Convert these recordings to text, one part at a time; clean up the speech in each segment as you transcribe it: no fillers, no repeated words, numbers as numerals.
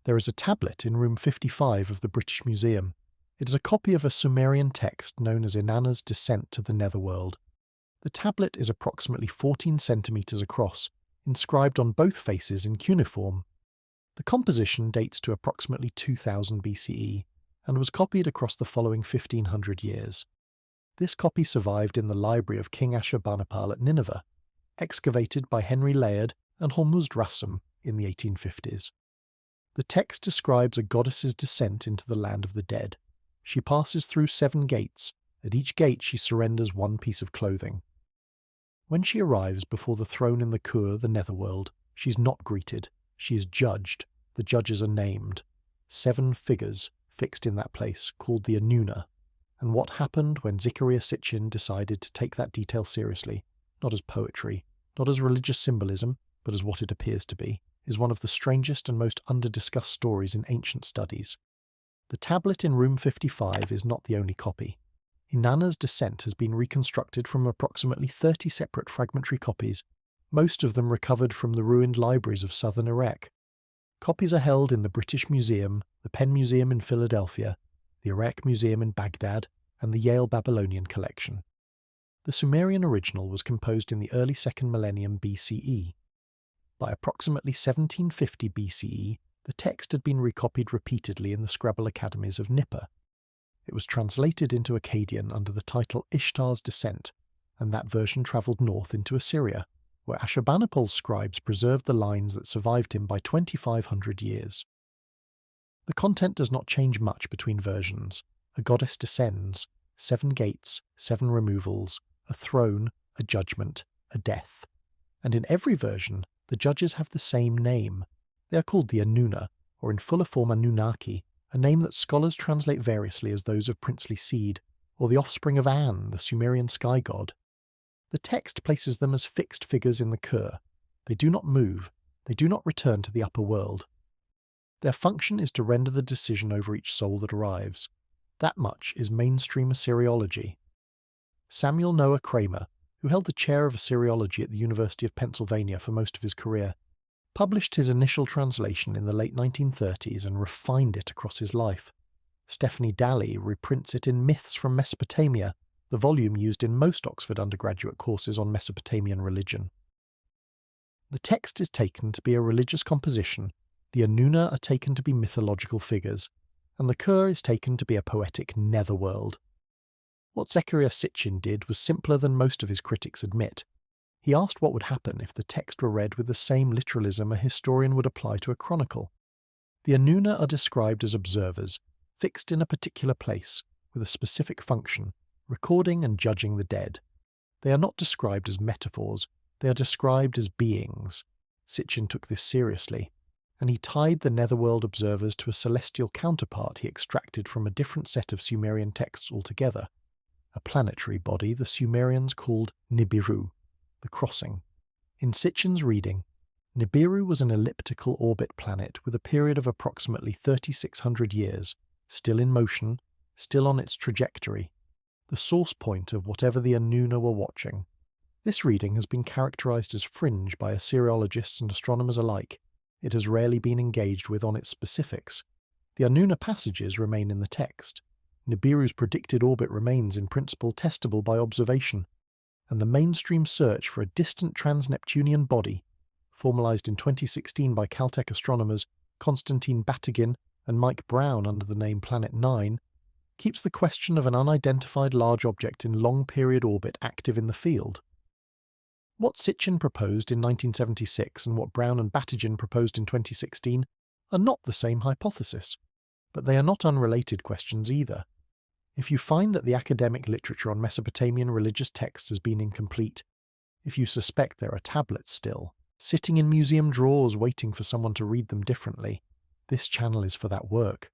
There is a tablet in room 55 of the British Museum. It is a copy of a Sumerian text known as Inanna's Descent to the Netherworld. The tablet is approximately 14 centimetres across, inscribed on both faces in cuneiform. The composition dates to approximately 2000 BCE and was copied across the following 1500 years. This copy survived in the library of King Ashurbanipal at Nineveh, excavated by Henry Layard and Hormuzd Rassam in the 1850s. The text describes a goddess's descent into the land of the dead. She passes through 7 gates. At each gate she surrenders one piece of clothing. When she arrives before the throne in the Kur, the netherworld, she's not greeted. She is judged. The judges are named. 7 figures fixed in that place, called the Anuna. And what happened when Zecharia Sitchin decided to take that detail seriously, not as poetry, not as religious symbolism, but as what it appears to be, is one of the strangest and most under-discussed stories in ancient studies. The tablet in room 55 is not the only copy. Inanna's descent has been reconstructed from approximately 30 separate fragmentary copies, most of them recovered from the ruined libraries of southern Iraq. Copies are held in the British Museum, the Penn Museum in Philadelphia, the Iraq Museum in Baghdad, and the Yale Babylonian Collection. The Sumerian original was composed in the early 2nd millennium BCE. By approximately 1750 BCE, the text had been recopied repeatedly in the Scrabble academies of Nippur. It was translated into Akkadian under the title Ishtar's Descent, and that version travelled north into Assyria, where Ashurbanipal's scribes preserved the lines that survived him by 2500 years. The content does not change much between versions. A goddess descends, 7 gates, 7 removals, a throne, a judgment, a death. And in every version, the judges have the same name. They are called the Anuna, or in fuller form Anunnaki, a name that scholars translate variously as those of princely seed, or the offspring of An, the Sumerian sky god. The text places them as fixed figures in the Kur. They do not move, they do not return to the upper world. Their function is to render the decision over each soul that arrives. That much is mainstream Assyriology. Samuel Noah Kramer, who held the chair of Assyriology at the University of Pennsylvania for most of his career, published his initial translation in the late 1930s and refined it across his life. Stephanie Daly reprints it in Myths from Mesopotamia, the volume used in most Oxford undergraduate courses on Mesopotamian religion. The text is taken to be a religious composition, the Anuna are taken to be mythological figures, and the Kur is taken to be a poetic netherworld. What Zecharia Sitchin did was simpler than most of his critics admit. He asked what would happen if the text were read with the same literalism a historian would apply to a chronicle. The Anuna are described as observers, fixed in a particular place, with a specific function, recording and judging the dead. They are not described as metaphors, they are described as beings. Sitchin took this seriously, and he tied the netherworld observers to a celestial counterpart he extracted from a different set of Sumerian texts altogether, a planetary body the Sumerians called Nibiru, the crossing. In Sitchin's reading, Nibiru was an elliptical orbit planet with a period of approximately 3600 years, still in motion, still on its trajectory, the source point of whatever the Anuna were watching. This reading has been characterized as fringe by Assyriologists and astronomers alike. It has rarely been engaged with on its specifics. The Anuna passages remain in the text. Nibiru's predicted orbit remains in principle testable by observation, and the mainstream search for a distant trans-Neptunian body, formalized in 2016 by Caltech astronomers Konstantin Batygin and Mike Brown under the name Planet 9, keeps the question of an unidentified large object in long-period orbit active in the field. What Sitchin proposed in 1976 and what Brown and Batygin proposed in 2016 are not the same hypothesis, but they are not unrelated questions either. If you find that the academic literature on Mesopotamian religious texts has been incomplete, if you suspect there are tablets still, sitting in museum drawers waiting for someone to read them differently, this channel is for that work.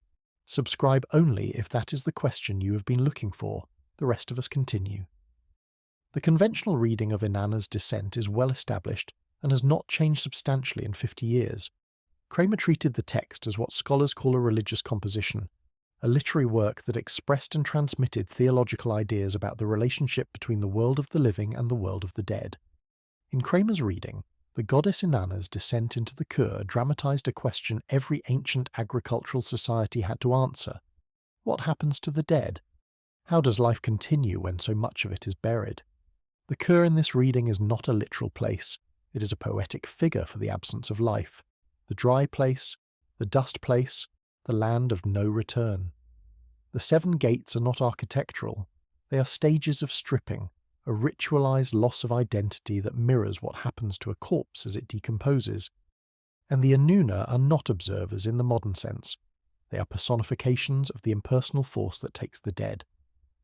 Subscribe only if that is the question you have been looking for. The rest of us continue. The conventional reading of Inanna's Descent is well established and has not changed substantially in 50 years. Kramer treated the text as what scholars call a religious composition, a literary work that expressed and transmitted theological ideas about the relationship between the world of the living and the world of the dead. In Kramer's reading, The goddess Inanna's descent into the Kur dramatised a question every ancient agricultural society had to answer. What happens to the dead? How does life continue when so much of it is buried? The Kur in this reading is not a literal place. It is a poetic figure for the absence of life, the dry place, the dust place, the land of no return. The 7 gates are not architectural. They are stages of stripping, a ritualized loss of identity that mirrors what happens to a corpse as it decomposes. And the Anuna are not observers in the modern sense. They are personifications of the impersonal force that takes the dead.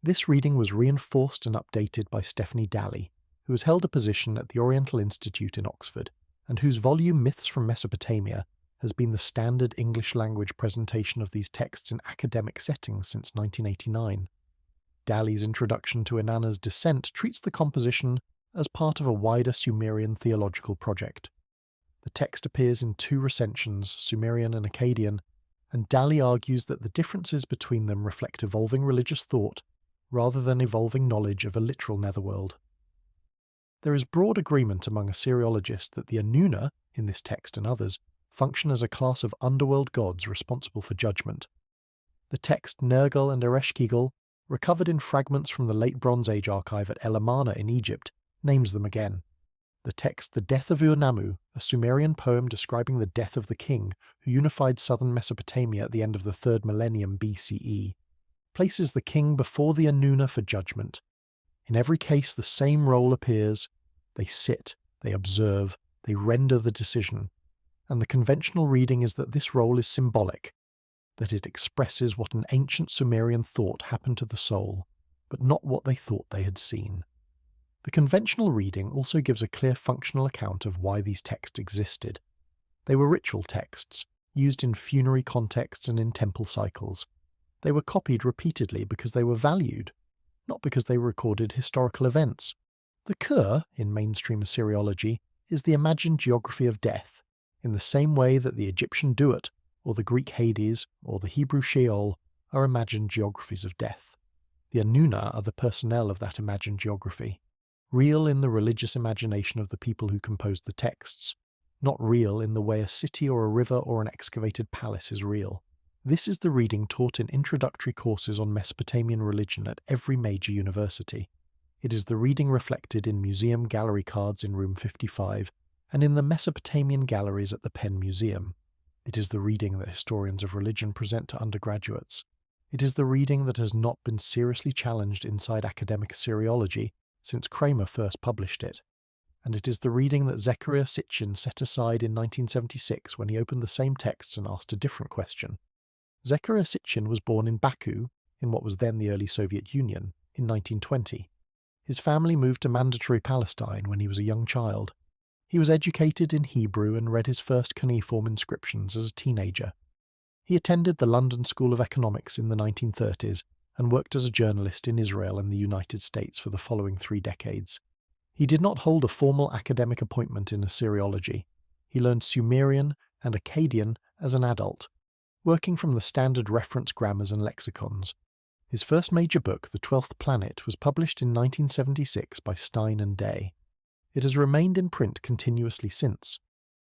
This reading was reinforced and updated by Stephanie Daly, who has held a position at the Oriental Institute in Oxford, and whose volume Myths from Mesopotamia has been the standard English-language presentation of these texts in academic settings since 1989. Daly's introduction to Inanna's descent treats the composition as part of a wider Sumerian theological project. The text appears in 2 recensions, Sumerian and Akkadian, and Daly argues that the differences between them reflect evolving religious thought rather than evolving knowledge of a literal netherworld. There is broad agreement among Assyriologists that the Anuna, in this text and others, function as a class of underworld gods responsible for judgment. The text Nergal and Ereshkigal, recovered in fragments from the Late Bronze Age archive at El Amarna in Egypt, names them again. The text The Death of Ur-Nammu, a Sumerian poem describing the death of the king who unified southern Mesopotamia at the end of the 3rd millennium BCE, places the king before the Anuna for judgment. In every case the same role appears. They sit, they observe, they render the decision. And the conventional reading is that this role is symbolic, that it expresses what an ancient Sumerian thought happened to the soul, but not what they thought they had seen. The conventional reading also gives a clear functional account of why these texts existed. They were ritual texts, used in funerary contexts and in temple cycles. They were copied repeatedly because they were valued, not because they recorded historical events. The Kur, in mainstream Assyriology, is the imagined geography of death, in the same way that the Egyptian Duat, or the Greek Hades, or the Hebrew Sheol are imagined geographies of death. The Anuna are the personnel of that imagined geography, real in the religious imagination of the people who composed the texts, not real in the way a city or a river or an excavated palace is real. This is the reading taught in introductory courses on Mesopotamian religion at every major university. It is the reading reflected in museum gallery cards in room 55 and in the Mesopotamian galleries at the Penn Museum. It is the reading that historians of religion present to undergraduates. It is the reading that has not been seriously challenged inside academic Assyriology since Kramer first published it. And it is the reading that Zecharia Sitchin set aside in 1976 when he opened the same texts and asked a different question. Zecharia Sitchin was born in Baku, in what was then the early Soviet Union, in 1920. His family moved to Mandatory Palestine when he was a young child. He was educated in Hebrew and read his first cuneiform inscriptions as a teenager. He attended the London School of Economics in the 1930s and worked as a journalist in Israel and the United States for the following 3 decades. He did not hold a formal academic appointment in Assyriology. He learned Sumerian and Akkadian as an adult, working from the standard reference grammars and lexicons. His first major book, The 12th Planet, was published in 1976 by Stein and Day. It has remained in print continuously since.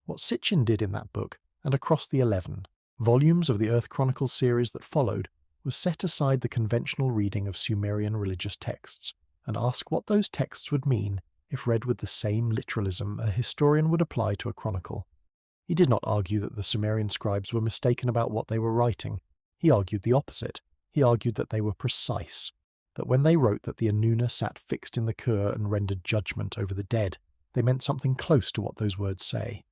What Sitchin did in that book, and across the 11 volumes of the Earth Chronicles series that followed, was set aside the conventional reading of Sumerian religious texts, and ask what those texts would mean if read with the same literalism a historian would apply to a chronicle. He did not argue that the Sumerian scribes were mistaken about what they were writing. He argued the opposite. He argued that they were precise, that when they wrote that the Anuna sat fixed in the Kur and rendered judgment over the dead, they meant something close to what those words say,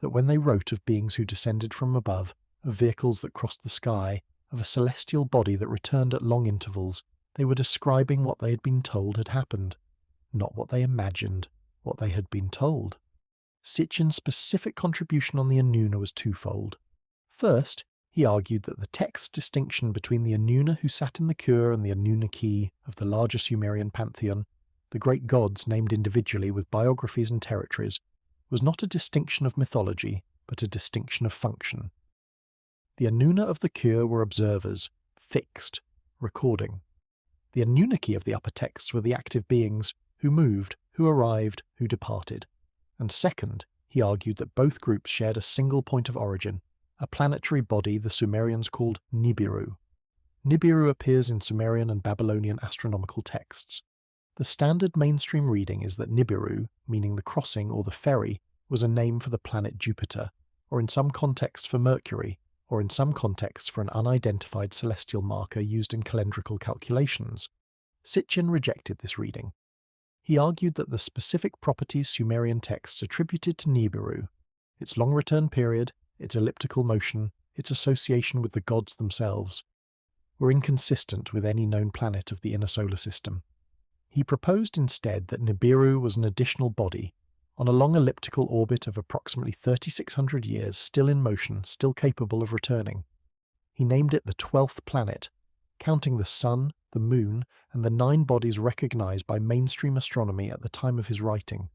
that when they wrote of beings who descended from above, of vehicles that crossed the sky, of a celestial body that returned at long intervals, they were describing what they had been told had happened, not what they imagined, what they had been told. Sitchin's specific contribution on the Anuna was twofold. First, he argued that the text distinction between the Anuna who sat in the Kur and the Anunnaki of the larger Sumerian pantheon, the great gods named individually with biographies and territories, was not a distinction of mythology, but a distinction of function. The Anuna of the Kur were observers, fixed, recording. The Anunnaki of the upper texts were the active beings, who moved, who arrived, who departed. And second, He argued that both groups shared a single point of origin, a planetary body the Sumerians called Nibiru. Nibiru appears in Sumerian and Babylonian astronomical texts. The standard mainstream reading is that Nibiru, meaning the crossing or the ferry, was a name for the planet Jupiter, or in some contexts for Mercury, or in some contexts for an unidentified celestial marker used in calendrical calculations. Sitchin rejected this reading. He argued that the specific properties Sumerian texts attributed to Nibiru, its long return period, its elliptical motion, its association with the gods themselves, were inconsistent with any known planet of the inner solar system. He proposed instead that Nibiru was an additional body, on a long elliptical orbit of approximately 3,600 years, still in motion, still capable of returning. He named it the 12th planet, counting the Sun, the Moon, and the 9 bodies recognized by mainstream astronomy at the time of his writing.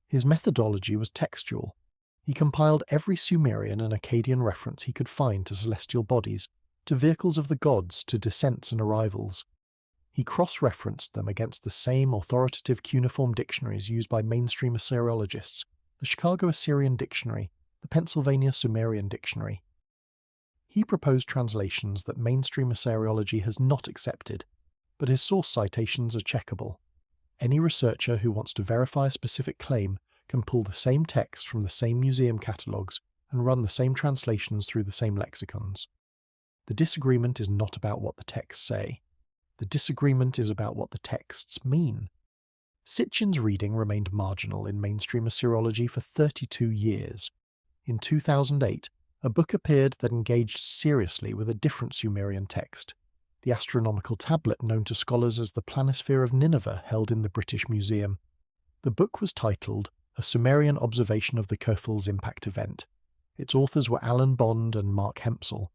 His methodology was textual. He compiled every Sumerian and Akkadian reference he could find to celestial bodies, to vehicles of the gods, to descents and arrivals. He cross-referenced them against the same authoritative cuneiform dictionaries used by mainstream Assyriologists, the Chicago Assyrian Dictionary, the Pennsylvania Sumerian Dictionary. He proposed translations that mainstream Assyriology has not accepted, but his source citations are checkable. Any researcher who wants to verify a specific claim can pull the same text from the same museum catalogues and run the same translations through the same lexicons. The disagreement is not about what the texts say. The disagreement is about what the texts mean. Sitchin's reading remained marginal in mainstream Assyriology for 32 years. In 2008, a book appeared that engaged seriously with a different Sumerian text, the astronomical tablet known to scholars as the Planisphere of Nineveh, held in the British Museum. The book was titled A Sumerian Observation of the Kefil's Impact Event. Its authors were Alan Bond and Mark Hempsel.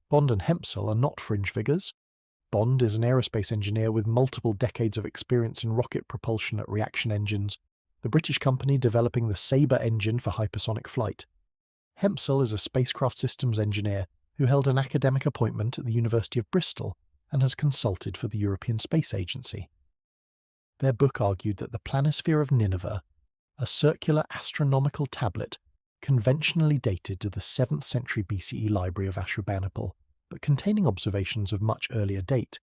Bond and Hempsel are not fringe figures. Bond is an aerospace engineer with multiple decades of experience in rocket propulsion at reaction engines, the British company developing the Sabre engine for hypersonic flight. Hempsel is a spacecraft systems engineer who held an academic appointment at the University of Bristol and has consulted for the European Space Agency. Their book argued that the Planisphere of Nineveh, a circular astronomical tablet conventionally dated to the 7th century BCE library of Ashurbanipal, but containing observations of much earlier date,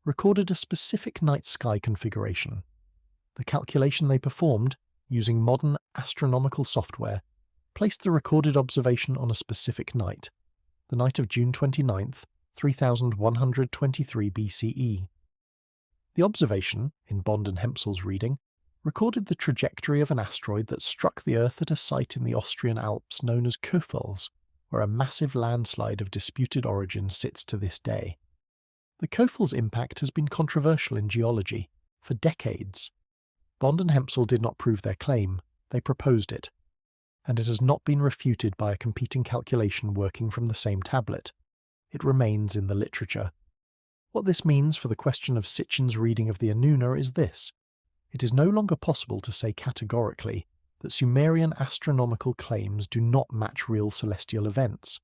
recorded a specific night sky configuration. The calculation they performed, using modern astronomical software, placed the recorded observation on a specific night, the night of June 29th, 3123 BCE. The observation, in Bond and Hempsel's reading, recorded the trajectory of an asteroid that struck the Earth at a site in the Austrian Alps known as Kefils, where a massive landslide of disputed origin sits to this day. The Kefil's impact has been controversial in geology for decades. Bond and Hempsel did not prove their claim, they proposed it, and it has not been refuted by a competing calculation working from the same tablet. It remains in the literature. What this means for the question of Sitchin's reading of the Anuna is this: it is no longer possible to say categorically that Sumerian astronomical claims do not match real celestial events.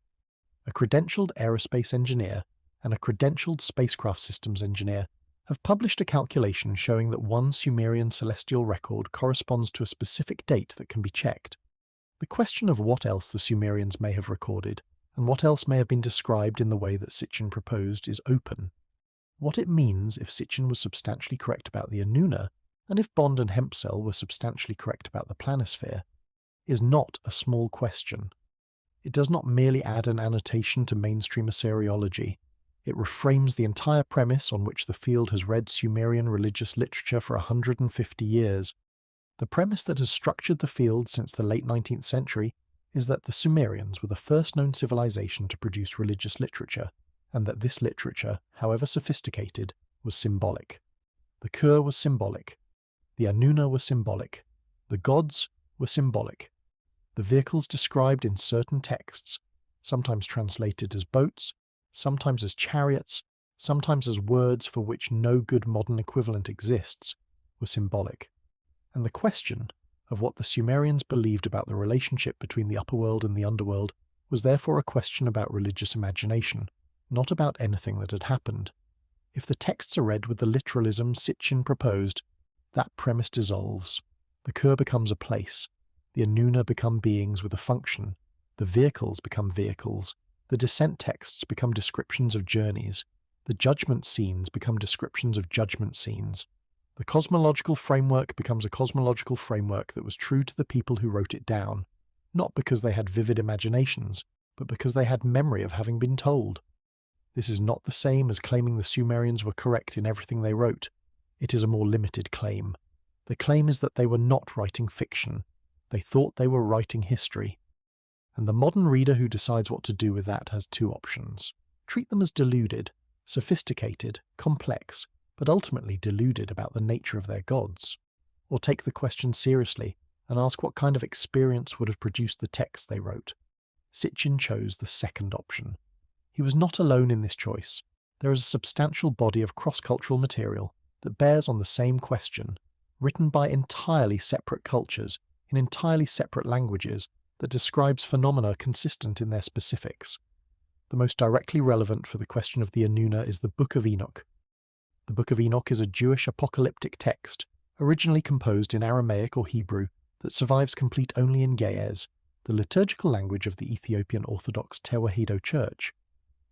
A credentialed aerospace engineer and a credentialed spacecraft systems engineer have published a calculation showing that one Sumerian celestial record corresponds to a specific date that can be checked. The question of what else the Sumerians may have recorded, and what else may have been described in the way that Sitchin proposed, is open. What it means if Sitchin was substantially correct about the Anuna, and if Bond and Hempsel were substantially correct about the planisphere, is not a small question. It does not merely add an annotation to mainstream Assyriology. It reframes the entire premise on which the field has read Sumerian religious literature for 150 years. The premise that has structured the field since the late 19th century is that the Sumerians were the first known civilization to produce religious literature, and that this literature, however sophisticated, was symbolic. The Kur was symbolic. The Anuna were symbolic. The gods were symbolic. The vehicles described in certain texts, sometimes translated as boats, sometimes as chariots, sometimes as words for which no good modern equivalent exists, were symbolic. And the question of what the Sumerians believed about the relationship between the upper world and the underworld was therefore a question about religious imagination, not about anything that had happened. If the texts are read with the literalism Sitchin proposed, that premise dissolves. The Kur becomes a place. The Anuna become beings with a function. The vehicles become vehicles. The descent texts become descriptions of journeys. The judgment scenes become descriptions of judgment scenes. The cosmological framework becomes a cosmological framework that was true to the people who wrote it down, not because they had vivid imaginations, but because they had memory of having been told. This is not the same as claiming the Sumerians were correct in everything they wrote. It is a more limited claim. The claim is that they were not writing fiction. They thought they were writing history. And the modern reader who decides what to do with that has two options. Treat them as deluded, sophisticated, complex, but ultimately deluded about the nature of their gods. Or take the question seriously and ask what kind of experience would have produced the texts they wrote. Sitchin chose the second option. He was not alone in this choice. There is a substantial body of cross-cultural material that bears on the same question, written by entirely separate cultures in entirely separate languages, that describes phenomena consistent in their specifics. The most directly relevant for the question of the Anuna is the Book of Enoch. The Book of Enoch is a Jewish apocalyptic text, originally composed in Aramaic or Hebrew, that survives complete only in Ge'ez, the liturgical language of the Ethiopian Orthodox Tewahedo Church.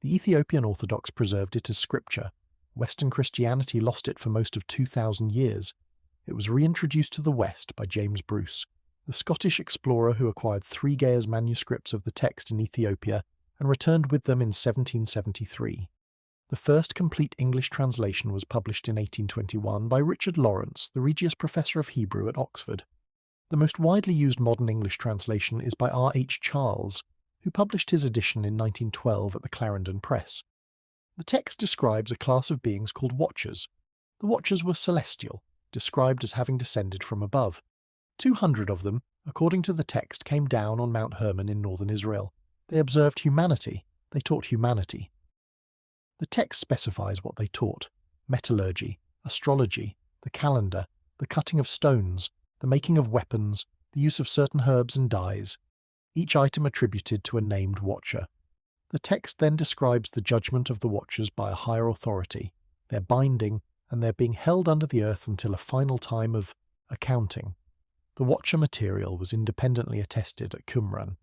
The Ethiopian Orthodox preserved it as scripture. Western Christianity lost it for most of 2,000 years. It was reintroduced to the West by James Bruce, the Scottish explorer who acquired 3 Ge'ez manuscripts of the text in Ethiopia and returned with them in 1773. The first complete English translation was published in 1821 by Richard Lawrence, the Regius Professor of Hebrew at Oxford. The most widely used modern English translation is by R. H. Charles, who published his edition in 1912 at the Clarendon Press. The text describes a class of beings called Watchers. The Watchers were celestial, described as having descended from above. 200 of them, according to the text, came down on Mount Hermon in northern Israel. They observed humanity. They taught humanity. The text specifies what they taught: metallurgy, astrology, the calendar, the cutting of stones, the making of weapons, the use of certain herbs and dyes, each item attributed to a named watcher. The text then describes the judgment of the watchers by a higher authority, their binding, and their being held under the earth until a final time of accounting. The watcher material was independently attested at Qumran.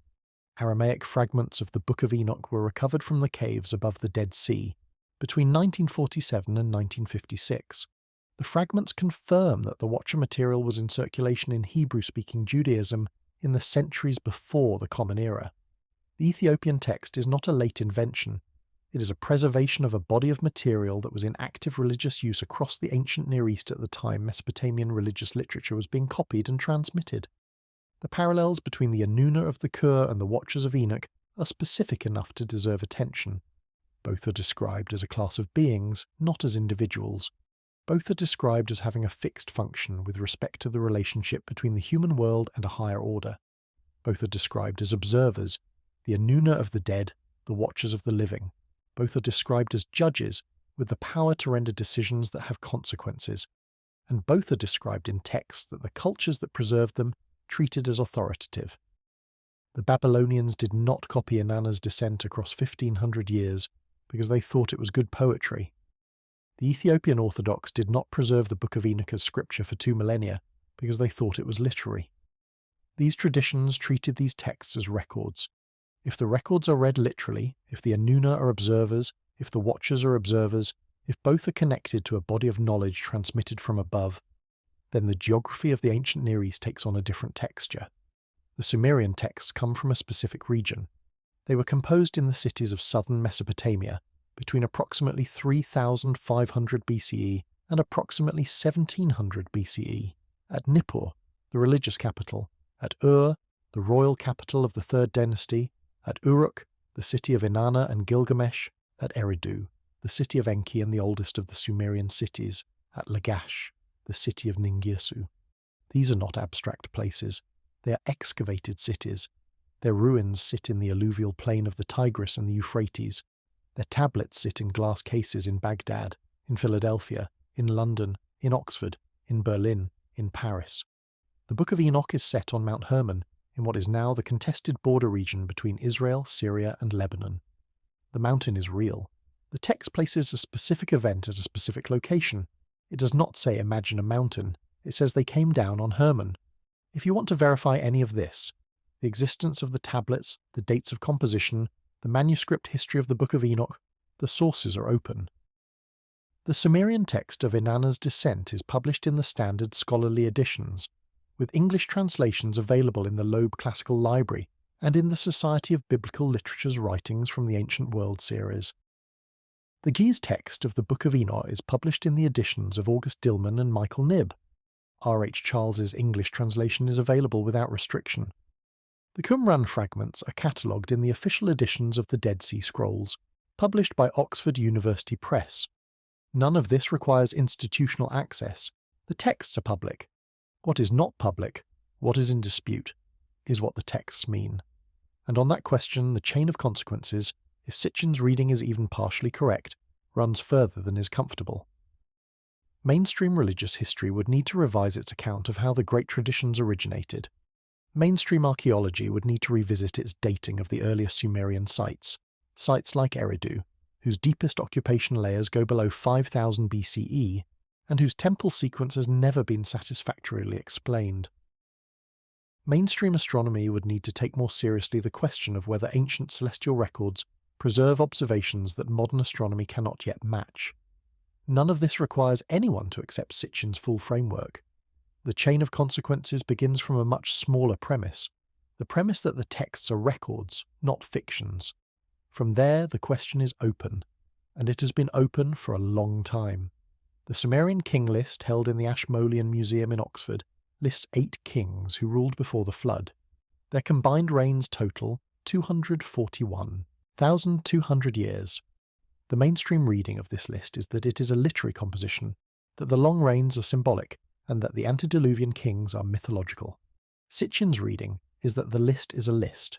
Aramaic fragments of the Book of Enoch were recovered from the caves above the Dead Sea between 1947 and 1956. The fragments confirm that the watcher material was in circulation in Hebrew-speaking Judaism in the centuries before the Common Era. The Ethiopian text is not a late invention. It is a preservation of a body of material that was in active religious use across the ancient Near East at the time Mesopotamian religious literature was being copied and transmitted. The parallels between the Anuna of the Kur and the Watchers of Enoch are specific enough to deserve attention. Both are described as a class of beings, not as individuals. Both are described as having a fixed function with respect to the relationship between the human world and a higher order. Both are described as observers, the Anuna of the dead, the Watchers of the living. Both are described as judges, with the power to render decisions that have consequences. And both are described in texts that the cultures that preserved them treated as authoritative. The Babylonians did not copy Inanna's descent across 1,500 years because they thought it was good poetry. The Ethiopian Orthodox did not preserve the Book of Enoch as scripture for 2 millennia because they thought it was literary. These traditions treated these texts as records. If the records are read literally, if the Anuna are observers, if the Watchers are observers, if both are connected to a body of knowledge transmitted from above, then the geography of the ancient Near East takes on a different texture. The Sumerian texts come from a specific region. They were composed in the cities of southern Mesopotamia between approximately 3,500 BCE and approximately 1,700 BCE, at Nippur, the religious capital, at Ur, the royal capital of the Third Dynasty, at Uruk, the city of Inanna and Gilgamesh, at Eridu, the city of Enki and the oldest of the Sumerian cities, at Lagash, the city of Ningirsu. These are not abstract places. They are excavated cities. Their ruins sit in the alluvial plain of the Tigris and the Euphrates. Their tablets sit in glass cases in Baghdad, in Philadelphia, in London, in Oxford, in Berlin, in Paris. The Book of Enoch is set on Mount Hermon, in what is now the contested border region between Israel, Syria, and Lebanon. The mountain is real. The text places a specific event at a specific location. It does not say imagine a mountain. It says they came down on Hermon. If you want to verify any of this, the existence of the tablets, the dates of composition, the manuscript history of the Book of Enoch, the sources are open. The Sumerian text of Inanna's descent is published in the standard scholarly editions, with English translations available in the Loeb Classical Library and in the Society of Biblical Literature's Writings from the Ancient World series. The Ge'ez text of the Book of Enoch is published in the editions of August Dillman and Michael Knibb. R. H. Charles's English translation is available without restriction. The Qumran fragments are catalogued in the official editions of the Dead Sea Scrolls, published by Oxford University Press. None of this requires institutional access. The texts are public. What is not public, what is in dispute, is what the texts mean. And on that question, the chain of consequences, if Sitchin's reading is even partially correct, runs further than is comfortable. Mainstream religious history would need to revise its account of how the great traditions originated. Mainstream archaeology would need to revisit its dating of the earliest Sumerian sites like Eridu, whose deepest occupation layers go below 5000 BCE, and whose temple sequence has never been satisfactorily explained. Mainstream astronomy would need to take more seriously the question of whether ancient celestial records preserve observations that modern astronomy cannot yet match. None of this requires anyone to accept Sitchin's full framework. The chain of consequences begins from a much smaller premise, the premise that the texts are records, not fictions. From there, the question is open, and it has been open for a long time. The Sumerian king list held in the Ashmolean Museum in Oxford lists 8 kings who ruled before the flood. Their combined reigns total 241,200 years. The mainstream reading of this list is that it is a literary composition, that the long reigns are symbolic, and that the antediluvian kings are mythological. Sitchin's reading is that the list is a list,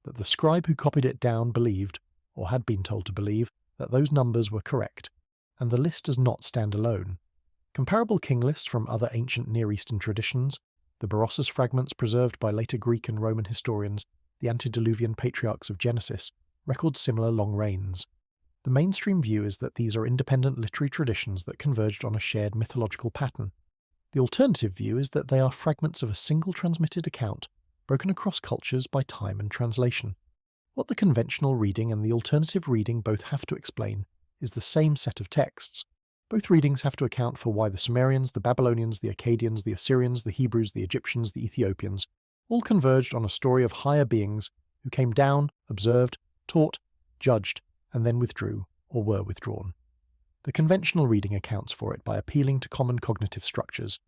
that the scribe who copied it down believed, or had been told to believe, that those numbers were correct, and the list does not stand alone. Comparable king lists from other ancient Near Eastern traditions, the Berossus fragments preserved by later Greek and Roman historians, the antediluvian patriarchs of Genesis, record similar long reigns. The mainstream view is that these are independent literary traditions that converged on a shared mythological pattern. The alternative view is that they are fragments of a single transmitted account, broken across cultures by time and translation. What the conventional reading and the alternative reading both have to explain is the same set of texts. Both readings have to account for why the Sumerians, the Babylonians, the Akkadians, the Assyrians, the Hebrews, the Egyptians, the Ethiopians all converged on a story of higher beings who came down, observed, taught, judged, and then withdrew, or were withdrawn. The conventional reading accounts for it by appealing to common cognitive structures,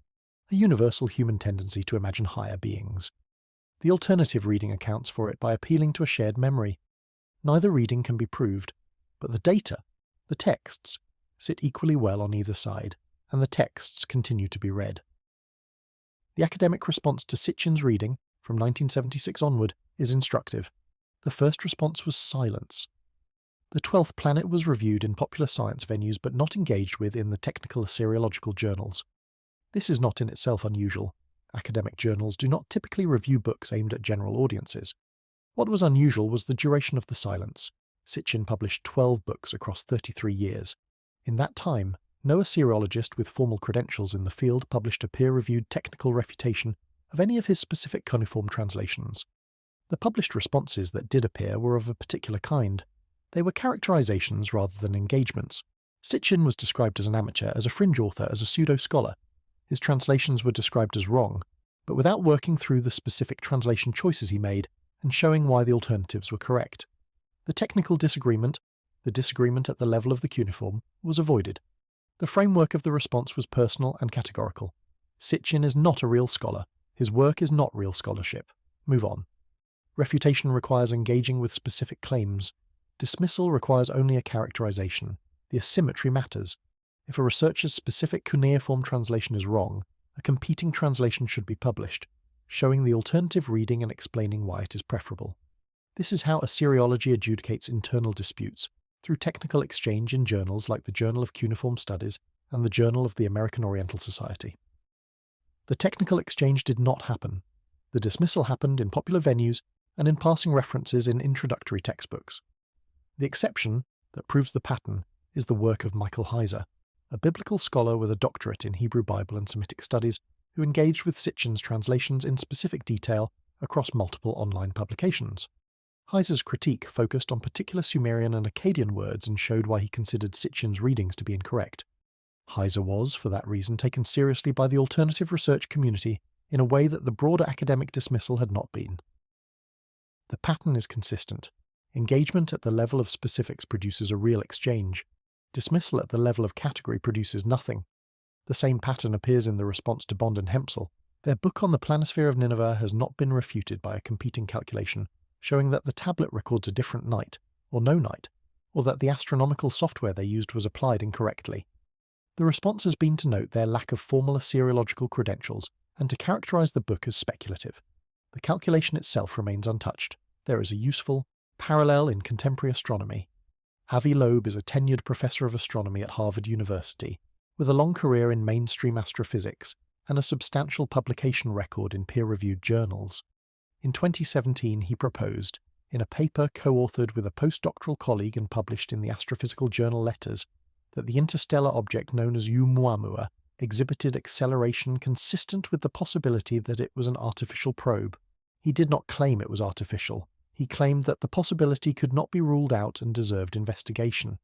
a universal human tendency to imagine higher beings. The alternative reading accounts for it by appealing to a shared memory. Neither reading can be proved, but the data, the texts, sit equally well on either side, and the texts continue to be read. The academic response to Sitchin's reading, from 1976 onward, is instructive. The first response was silence. The 12th planet was reviewed in popular science venues but not engaged with in the technical Assyriological journals. This is not in itself unusual. Academic journals do not typically review books aimed at general audiences. What was unusual was the duration of the silence. Sitchin published 12 books across 33 years. In that time, no Assyriologist with formal credentials in the field published a peer-reviewed technical refutation of any of his specific cuneiform translations. The published responses that did appear were of a particular kind. They were characterizations rather than engagements. Sitchin was described as an amateur, as a fringe author, as a pseudo-scholar. His translations were described as wrong, but without working through the specific translation choices he made and showing why the alternatives were correct. The technical disagreement, the disagreement at the level of the cuneiform, was avoided. The framework of the response was personal and categorical. Sitchin is not a real scholar. His work is not real scholarship. Move on. Refutation requires engaging with specific claims. Dismissal requires only a characterization. The asymmetry matters. If a researcher's specific cuneiform translation is wrong, a competing translation should be published, showing the alternative reading and explaining why it is preferable. This is how Assyriology adjudicates internal disputes, through technical exchange in journals like the Journal of Cuneiform Studies and the Journal of the American Oriental Society. The technical exchange did not happen. The dismissal happened in popular venues and in passing references in introductory textbooks. The exception, that proves the pattern, is the work of Michael Heiser, a biblical scholar with a doctorate in Hebrew Bible and Semitic studies who engaged with Sitchin's translations in specific detail across multiple online publications. Heiser's critique focused on particular Sumerian and Akkadian words and showed why he considered Sitchin's readings to be incorrect. Heiser was, for that reason, taken seriously by the alternative research community in a way that the broader academic dismissal had not been. The pattern is consistent. Engagement at the level of specifics produces a real exchange. Dismissal at the level of category produces nothing. The same pattern appears in the response to Bond and Hempsel. Their book on the planisphere of Nineveh has not been refuted by a competing calculation, showing that the tablet records a different night, or no night, or that the astronomical software they used was applied incorrectly. The response has been to note their lack of formal Assyriological credentials and to characterize the book as speculative. The calculation itself remains untouched. There is a useful parallel in contemporary astronomy. Avi Loeb is a tenured professor of astronomy at Harvard University, with a long career in mainstream astrophysics and a substantial publication record in peer-reviewed journals. In 2017, he proposed, in a paper co-authored with a postdoctoral colleague and published in the astrophysical journal Letters, that the interstellar object known as Oumuamua exhibited acceleration consistent with the possibility that it was an artificial probe. He did not claim it was artificial. He claimed that the possibility could not be ruled out and deserved investigation.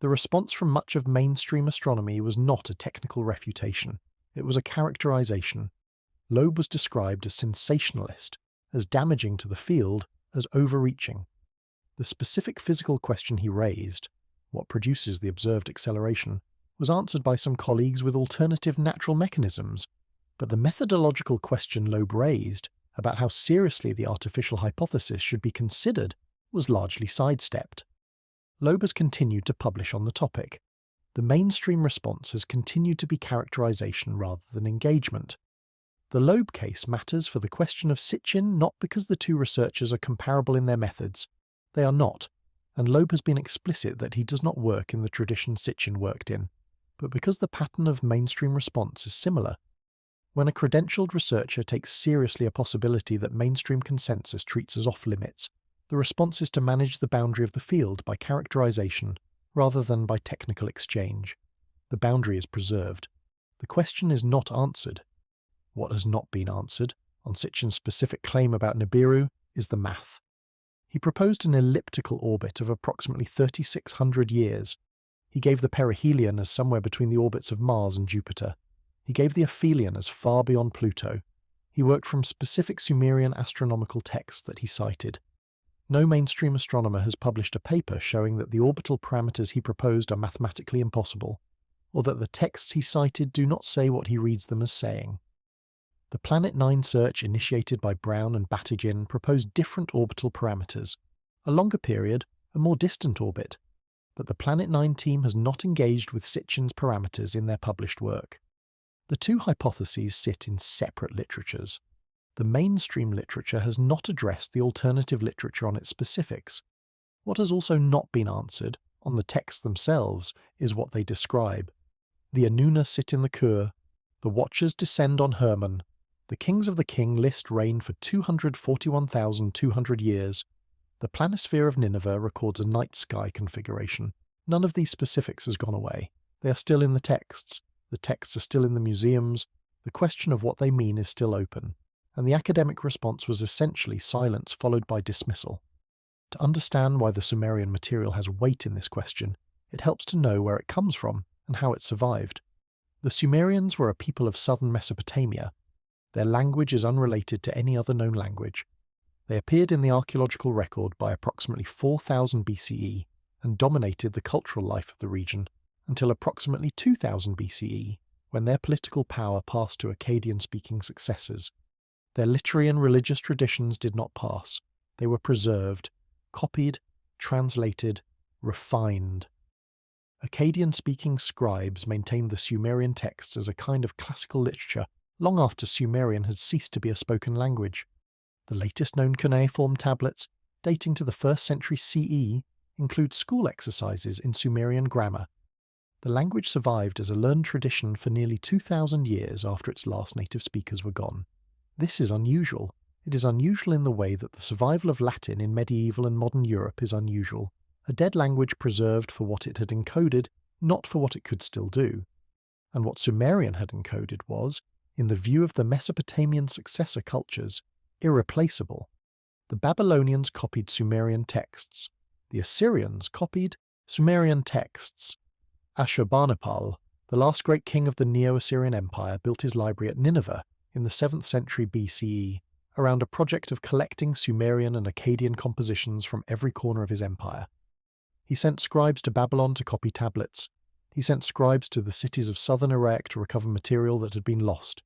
The response from much of mainstream astronomy was not a technical refutation. It was a characterization. Loeb was described as sensationalist, as damaging to the field, as overreaching. The specific physical question he raised, what produces the observed acceleration, was answered by some colleagues with alternative natural mechanisms, but the methodological question Loeb raised, about how seriously the artificial hypothesis should be considered, was largely sidestepped. Loeb has continued to publish on the topic. The mainstream response has continued to be characterization rather than engagement. The Loeb case matters for the question of Sitchin not because the two researchers are comparable in their methods. They are not, and Loeb has been explicit that he does not work in the tradition Sitchin worked in, but because the pattern of mainstream response is similar. When a credentialed researcher takes seriously a possibility that mainstream consensus treats as off-limits, the response is to manage the boundary of the field by characterization rather than by technical exchange. The boundary is preserved. The question is not answered. What has not been answered, on Sitchin's specific claim about Nibiru, is the math. He proposed an elliptical orbit of approximately 3,600 years. He gave the perihelion as somewhere between the orbits of Mars and Jupiter. He gave the aphelion as far beyond Pluto. He worked from specific Sumerian astronomical texts that he cited. No mainstream astronomer has published a paper showing that the orbital parameters he proposed are mathematically impossible, or that the texts he cited do not say what he reads them as saying. The Planet 9 search initiated by Brown and Batygin proposed different orbital parameters, a longer period, a more distant orbit, but the Planet 9 team has not engaged with Sitchin's parameters in their published work. The two hypotheses sit in separate literatures. The mainstream literature has not addressed the alternative literature on its specifics. What has also not been answered, on the texts themselves, is what they describe. The Anuna sit in the Kur, the Watchers descend on Hermon, the Kings of the King list reign for 241,200 years, the planisphere of Nineveh records a night sky configuration. None of these specifics has gone away. They are still in the texts are still in the museums, the question of what they mean is still open, and the academic response was essentially silence followed by dismissal. To understand why the Sumerian material has weight in this question, it helps to know where it comes from and how it survived. The Sumerians were a people of southern Mesopotamia. Their language is unrelated to any other known language. They appeared in the archaeological record by approximately 4000 BCE and dominated the cultural life of the region until approximately 2000 BCE, when their political power passed to Akkadian-speaking successors. Their literary and religious traditions did not pass. They were preserved, copied, translated, refined. Akkadian-speaking scribes maintained the Sumerian texts as a kind of classical literature long after Sumerian had ceased to be a spoken language. The latest known cuneiform tablets, dating to the 1st century CE, include school exercises in Sumerian grammar. The language survived as a learned tradition for nearly 2,000 years after its last native speakers were gone. This is unusual. It is unusual in the way that the survival of Latin in medieval and modern Europe is unusual, a dead language preserved for what it had encoded, not for what it could still do. And what Sumerian had encoded was, in the view of the Mesopotamian successor cultures, irreplaceable. The Babylonians copied Sumerian texts. The Assyrians copied Sumerian texts. Ashurbanipal, the last great king of the Neo-Assyrian Empire, built his library at Nineveh in the 7th century BCE around a project of collecting Sumerian and Akkadian compositions from every corner of his empire. He sent scribes to Babylon to copy tablets. He sent scribes to the cities of southern Iraq to recover material that had been lost.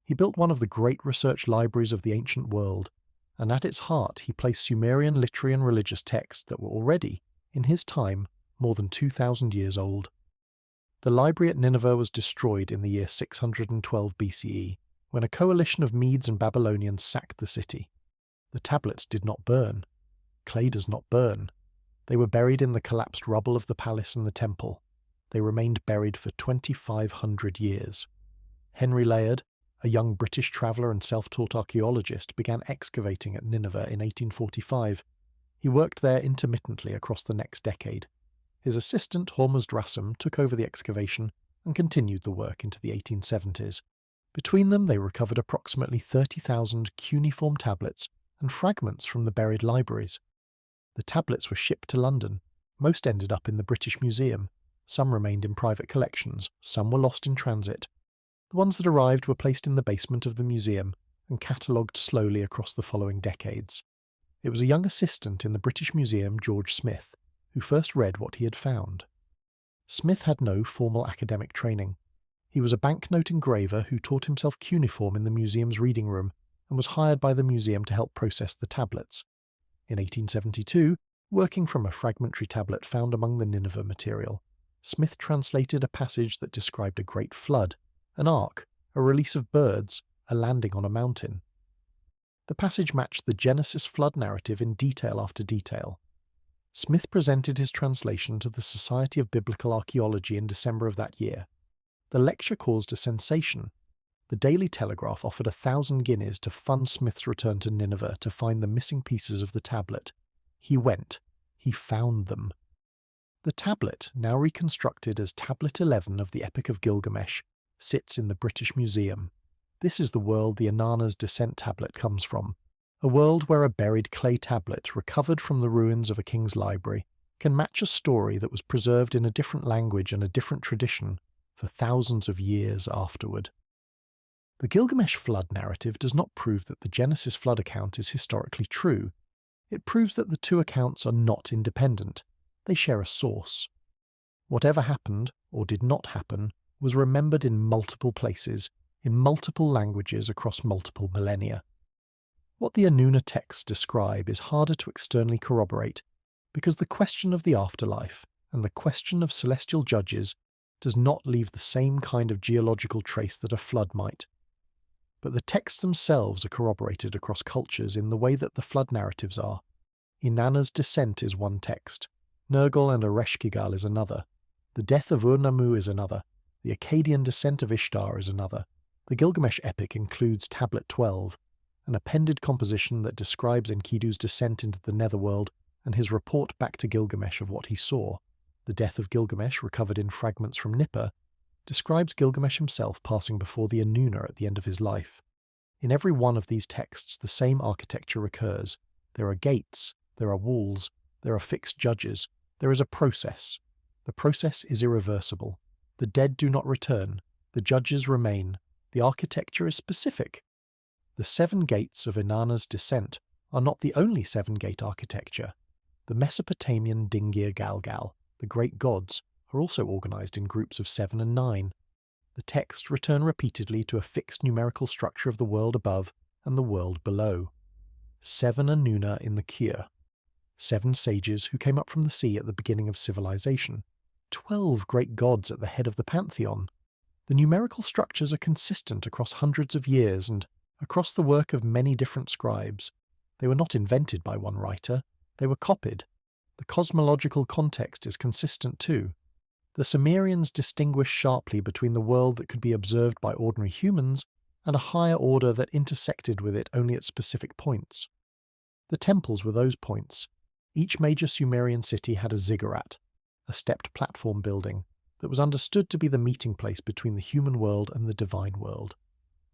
He built one of the great research libraries of the ancient world, and at its heart he placed Sumerian literary and religious texts that were already, in his time, more than 2,000 years old. The library at Nineveh was destroyed in the year 612 BCE, when a coalition of Medes and Babylonians sacked the city. The tablets did not burn. Clay does not burn. They were buried in the collapsed rubble of the palace and the temple. They remained buried for 2,500 years. Henry Layard, a young British traveller and self-taught archaeologist, began excavating at Nineveh in 1845. He worked there intermittently across the next decade. His assistant, Hormuzd Rassam, took over the excavation and continued the work into the 1870s. Between them, they recovered approximately 30,000 cuneiform tablets and fragments from the buried libraries. The tablets were shipped to London. Most ended up in the British Museum. Some remained in private collections. Some were lost in transit. The ones that arrived were placed in the basement of the museum and catalogued slowly across the following decades. It was a young assistant in the British Museum, George Smith, who first read what he had found. Smith had no formal academic training. He was a banknote engraver who taught himself cuneiform in the museum's reading room and was hired by the museum to help process the tablets. In 1872, working from a fragmentary tablet found among the Nineveh material, Smith translated a passage that described a great flood, an ark, a release of birds, a landing on a mountain. The passage matched the Genesis flood narrative in detail after detail. Smith presented his translation to the Society of Biblical Archaeology in December of that year. The lecture caused a sensation. The Daily Telegraph offered 1,000 guineas to fund Smith's return to Nineveh to find the missing pieces of the tablet. He went. He found them. The tablet, now reconstructed as Tablet 11 of the Epic of Gilgamesh, sits in the British Museum. This is the world the Inanna's descent tablet comes from. A world where a buried clay tablet, recovered from the ruins of a king's library, can match a story that was preserved in a different language and a different tradition for thousands of years afterward. The Gilgamesh flood narrative does not prove that the Genesis flood account is historically true. It proves that the two accounts are not independent. They share a source. Whatever happened, or did not happen, was remembered in multiple places, in multiple languages across multiple millennia. What the Anuna texts describe is harder to externally corroborate, because the question of the afterlife and the question of celestial judges does not leave the same kind of geological trace that a flood might. But the texts themselves are corroborated across cultures in the way that the flood narratives are. Inanna's descent is one text, Nergal and Ereshkigal is another, the death of Ur-Nammu is another, the Akkadian descent of Ishtar is another. The Gilgamesh epic includes Tablet 12, an appended composition that describes Enkidu's descent into the netherworld and his report back to Gilgamesh of what he saw. The death of Gilgamesh, recovered in fragments from Nippur, describes Gilgamesh himself passing before the Anuna at the end of his life. In every one of these texts, the same architecture recurs. There are gates, there are walls, there are fixed judges, there is a process. The process is irreversible. The dead do not return, the judges remain, the architecture is specific. The 7 gates of Inanna's descent are not the only 7-gate architecture. The Mesopotamian Dingir Galgal, the great gods, are also organized in groups of 7 and 9. The texts return repeatedly to a fixed numerical structure of the world above and the world below. 7 Anuna in the Kir. 7 sages who came up from the sea at the beginning of civilization. 12 great gods at the head of the pantheon. The numerical structures are consistent across hundreds of years and across the work of many different scribes. They were not invented by one writer, they were copied. The cosmological context is consistent too. The Sumerians distinguished sharply between the world that could be observed by ordinary humans and a higher order that intersected with it only at specific points. The temples were those points. Each major Sumerian city had a ziggurat, a stepped platform building, that was understood to be the meeting place between the human world and the divine world.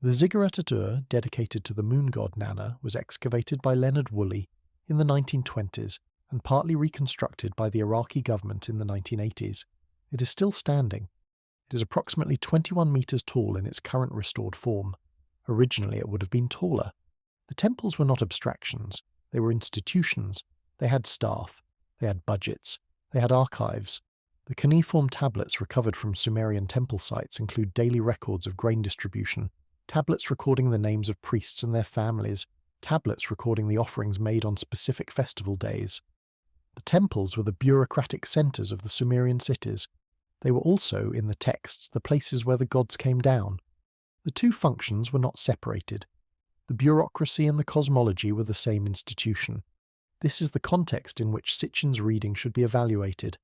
The ziggurat at Ur, dedicated to the moon god Nanna, was excavated by Leonard Woolley in the 1920s and partly reconstructed by the Iraqi government in the 1980s. It is still standing. It is approximately 21 metres tall in its current restored form. Originally it would have been taller. The temples were not abstractions, they were institutions. They had staff, they had budgets, they had archives. The cuneiform tablets recovered from Sumerian temple sites include daily records of grain distribution, tablets recording the names of priests and their families, tablets recording the offerings made on specific festival days. The temples were the bureaucratic centres of the Sumerian cities. They were also, in the texts, the places where the gods came down. The two functions were not separated. The bureaucracy and the cosmology were the same institution. This is the context in which Sitchin's reading should be evaluated.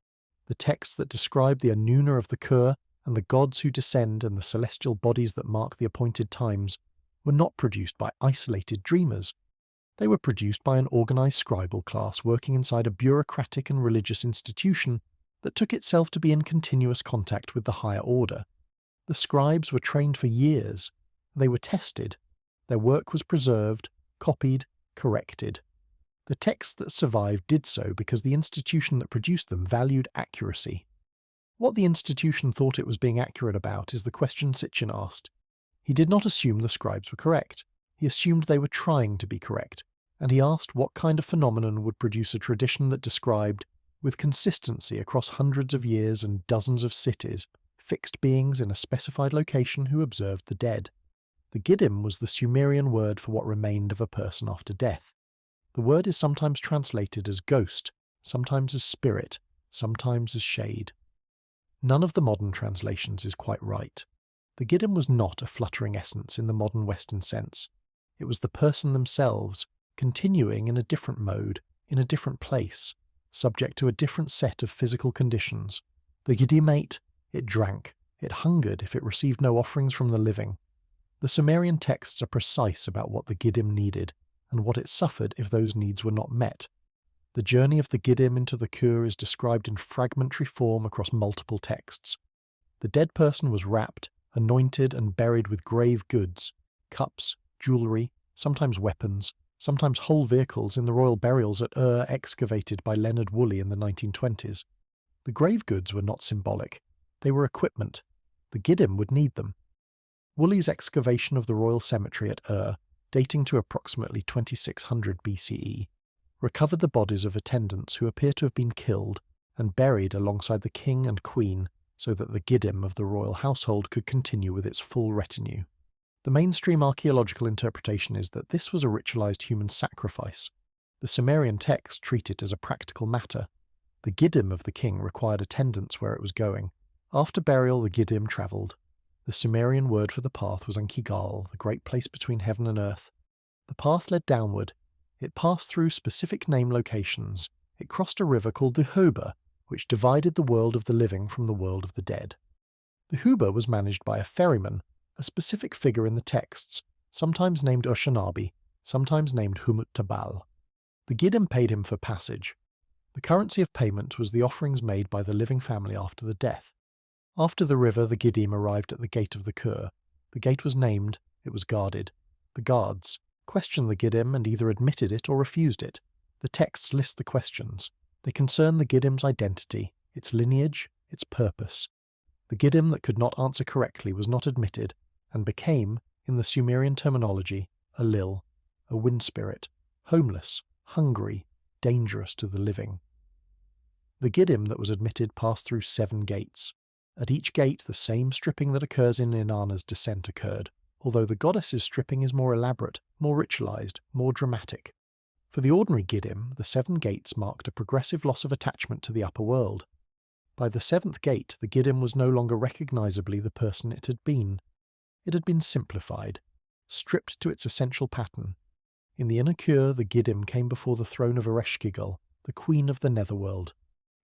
The texts that describe the Anuna of the Kur and the gods who descend and the celestial bodies that mark the appointed times were not produced by isolated dreamers. They were produced by an organised scribal class working inside a bureaucratic and religious institution that took itself to be in continuous contact with the higher order. The scribes were trained for years. They were tested. Their work was preserved, copied, corrected. The texts that survived did so because the institution that produced them valued accuracy. What the institution thought it was being accurate about is the question Sitchin asked. He did not assume the scribes were correct. He assumed they were trying to be correct, and he asked what kind of phenomenon would produce a tradition that described, with consistency across hundreds of years and dozens of cities, fixed beings in a specified location who observed the dead. The Giddim was the Sumerian word for what remained of a person after death. The word is sometimes translated as ghost, sometimes as spirit, sometimes as shade. None of the modern translations is quite right. The Giddim was not a fluttering essence in the modern Western sense. It was the person themselves, continuing in a different mode, in a different place, subject to a different set of physical conditions. The Giddim ate, it drank, it hungered if it received no offerings from the living. The Sumerian texts are precise about what the Giddim needed, and what it suffered if those needs were not met. The journey of the Giddim into the Kur is described in fragmentary form across multiple texts. The dead person was wrapped, anointed and buried with grave goods, cups, jewellery, sometimes weapons, sometimes whole vehicles in the royal burials at Ur excavated by Leonard Woolley in the 1920s. The grave goods were not symbolic. They were equipment. The Giddim would need them. Woolley's excavation of the royal cemetery at Ur, dating to approximately 2600 BCE, recovered the bodies of attendants who appear to have been killed and buried alongside the king and queen so that the Giddim of the royal household could continue with its full retinue. The mainstream archaeological interpretation is that this was a ritualized human sacrifice. The Sumerian texts treat it as a practical matter. The Giddim of the king required attendance where it was going. After burial, the Giddim travelled. The Sumerian word for the path was Ankigal, the great place between heaven and earth. The path led downward. It passed through specific name locations. It crossed a river called the Huber, which divided the world of the living from the world of the dead. The Huber was managed by a ferryman, a specific figure in the texts, sometimes named Ushanabi, sometimes named Humut Tabal. The Giddim paid him for passage. The currency of payment was the offerings made by the living family after the death. After the river, the Giddim arrived at the gate of the Kur. The gate was named, it was guarded. The guards questioned the Giddim and either admitted it or refused it. The texts list the questions. They concern the Giddim's identity, its lineage, its purpose. The Giddim that could not answer correctly was not admitted, and became, in the Sumerian terminology, a lil, a wind spirit, homeless, hungry, dangerous to the living. The Giddim that was admitted passed through 7 gates. At each gate the same stripping that occurs in Inanna's descent occurred, although the goddess's stripping is more elaborate, more ritualized, more dramatic. For the ordinary Giddim, the 7 gates marked a progressive loss of attachment to the upper world. By the 7th gate, the Giddim was no longer recognizably the person it had been. It had been simplified, stripped to its essential pattern. In the inner Kur, the Giddim came before the throne of Ereshkigal, the queen of the netherworld.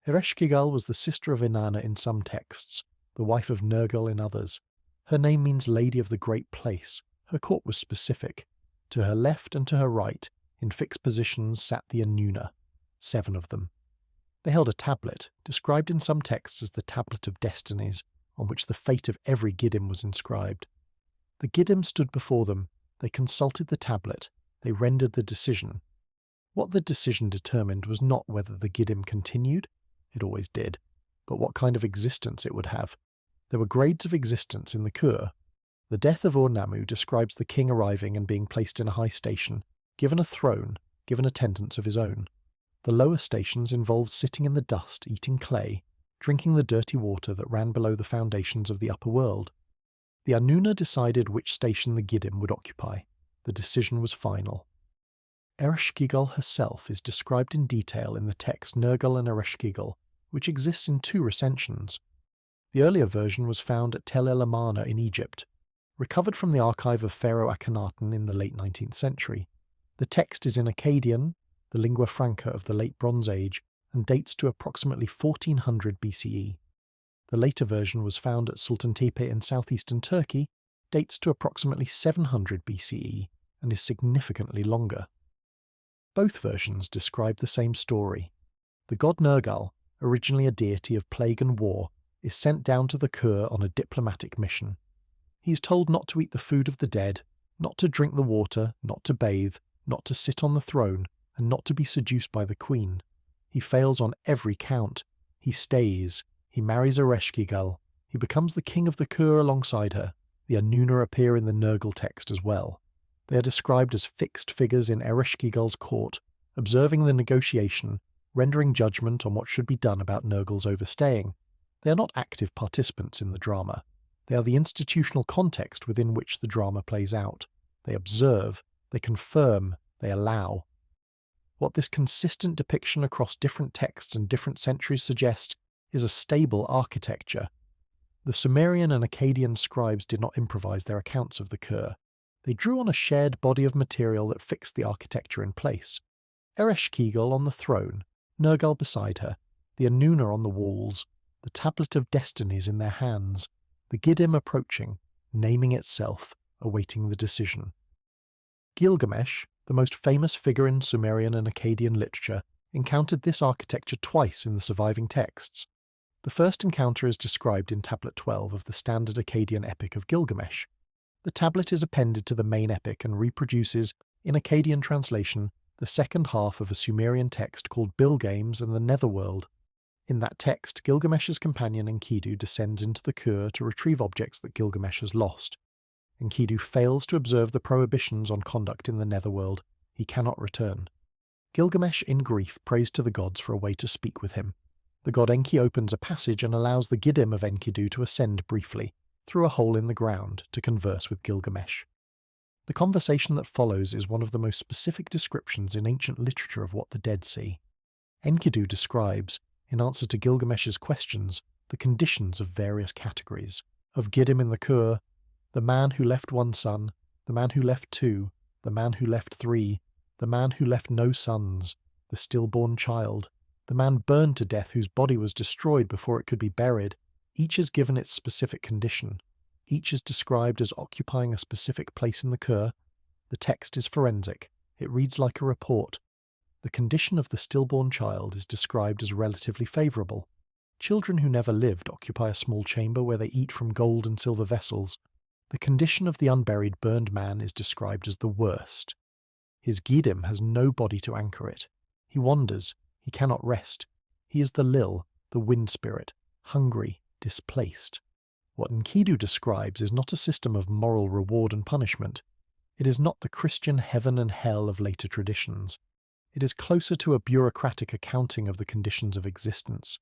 Ereshkigal was the sister of Inanna in some texts, the wife of Nergal in others. Her name means Lady of the Great Place. Her court was specific. To her left and to her right, in fixed positions, sat the Anuna, 7 of them. They held a tablet, described in some texts as the Tablet of Destinies, on which the fate of every Giddim was inscribed. The Giddim stood before them, they consulted the tablet, they rendered the decision. What the decision determined was not whether the Giddim continued, it always did, but what kind of existence it would have. There were grades of existence in the Kur. The death of Ur-Nammu describes the king arriving and being placed in a high station, given a throne, given attendants of his own. The lower stations involved sitting in the dust, eating clay, drinking the dirty water that ran below the foundations of the upper world. The Anuna decided which station the Giddim would occupy. The decision was final. Ereshkigal herself is described in detail in the text Nergal and Ereshkigal, which exists in 2 recensions. The earlier version was found at Tel El Amarna in Egypt, recovered from the archive of Pharaoh Akhenaten in the late 19th century. The text is in Akkadian, the lingua franca of the Late Bronze Age, and dates to approximately 1400 BCE. The later version was found at Sultan Tepe in southeastern Turkey, dates to approximately 700 BCE, and is significantly longer. Both versions describe the same story. The god Nergal, originally a deity of plague and war, is sent down to the Kur on a diplomatic mission. He is told not to eat the food of the dead, not to drink the water, not to bathe, not to sit on the throne, and not to be seduced by the queen. He fails on every count. He stays. He marries Ereshkigal. He becomes the king of the Kur alongside her. The Anuna appear in the Nergal text as well. They are described as fixed figures in Ereshkigal's court, observing the negotiation, rendering judgment on what should be done about Nergal's overstaying. They are not active participants in the drama. They are the institutional context within which the drama plays out. They observe, they confirm, they allow. What this consistent depiction across different texts and different centuries suggests is a stable architecture. The Sumerian and Akkadian scribes did not improvise their accounts of the Kur. They drew on a shared body of material that fixed the architecture in place. Ereshkigal on the throne, Nergal beside her, the Anuna on the walls, the tablet of destinies in their hands, the Giddim approaching, naming itself, awaiting the decision. Gilgamesh, the most famous figure in Sumerian and Akkadian literature, encountered this architecture twice in the surviving texts. The first encounter is described in Tablet 12 of the standard Akkadian epic of Gilgamesh. The tablet is appended to the main epic and reproduces, in Akkadian translation, the second half of a Sumerian text called Bilgames and the Netherworld. In that text, Gilgamesh's companion Enkidu descends into the Kur to retrieve objects that Gilgamesh has lost. Enkidu fails to observe the prohibitions on conduct in the Netherworld. He cannot return. Gilgamesh, in grief, prays to the gods for a way to speak with him. The god Enki opens a passage and allows the Giddim of Enkidu to ascend briefly, through a hole in the ground, to converse with Gilgamesh. The conversation that follows is one of the most specific descriptions in ancient literature of what the dead see. Enkidu describes, in answer to Gilgamesh's questions, the conditions of various categories. Of Giddim in the Kur, the man who left 1 son, the man who left 2, the man who left 3, the man who left no sons, the stillborn child, the man burned to death whose body was destroyed before it could be buried. Each is given its specific condition. Each is described as occupying a specific place in the Kur. The text is forensic. It reads like a report. The condition of the stillborn child is described as relatively favourable. Children who never lived occupy a small chamber where they eat from gold and silver vessels. The condition of the unburied burned man is described as the worst. His Giddim has no body to anchor it. He wanders. He cannot rest. He is the Lil, the wind spirit, hungry, displaced. What Enkidu describes is not a system of moral reward and punishment. It is not the Christian heaven and hell of later traditions. It is closer to a bureaucratic accounting of the conditions of existence.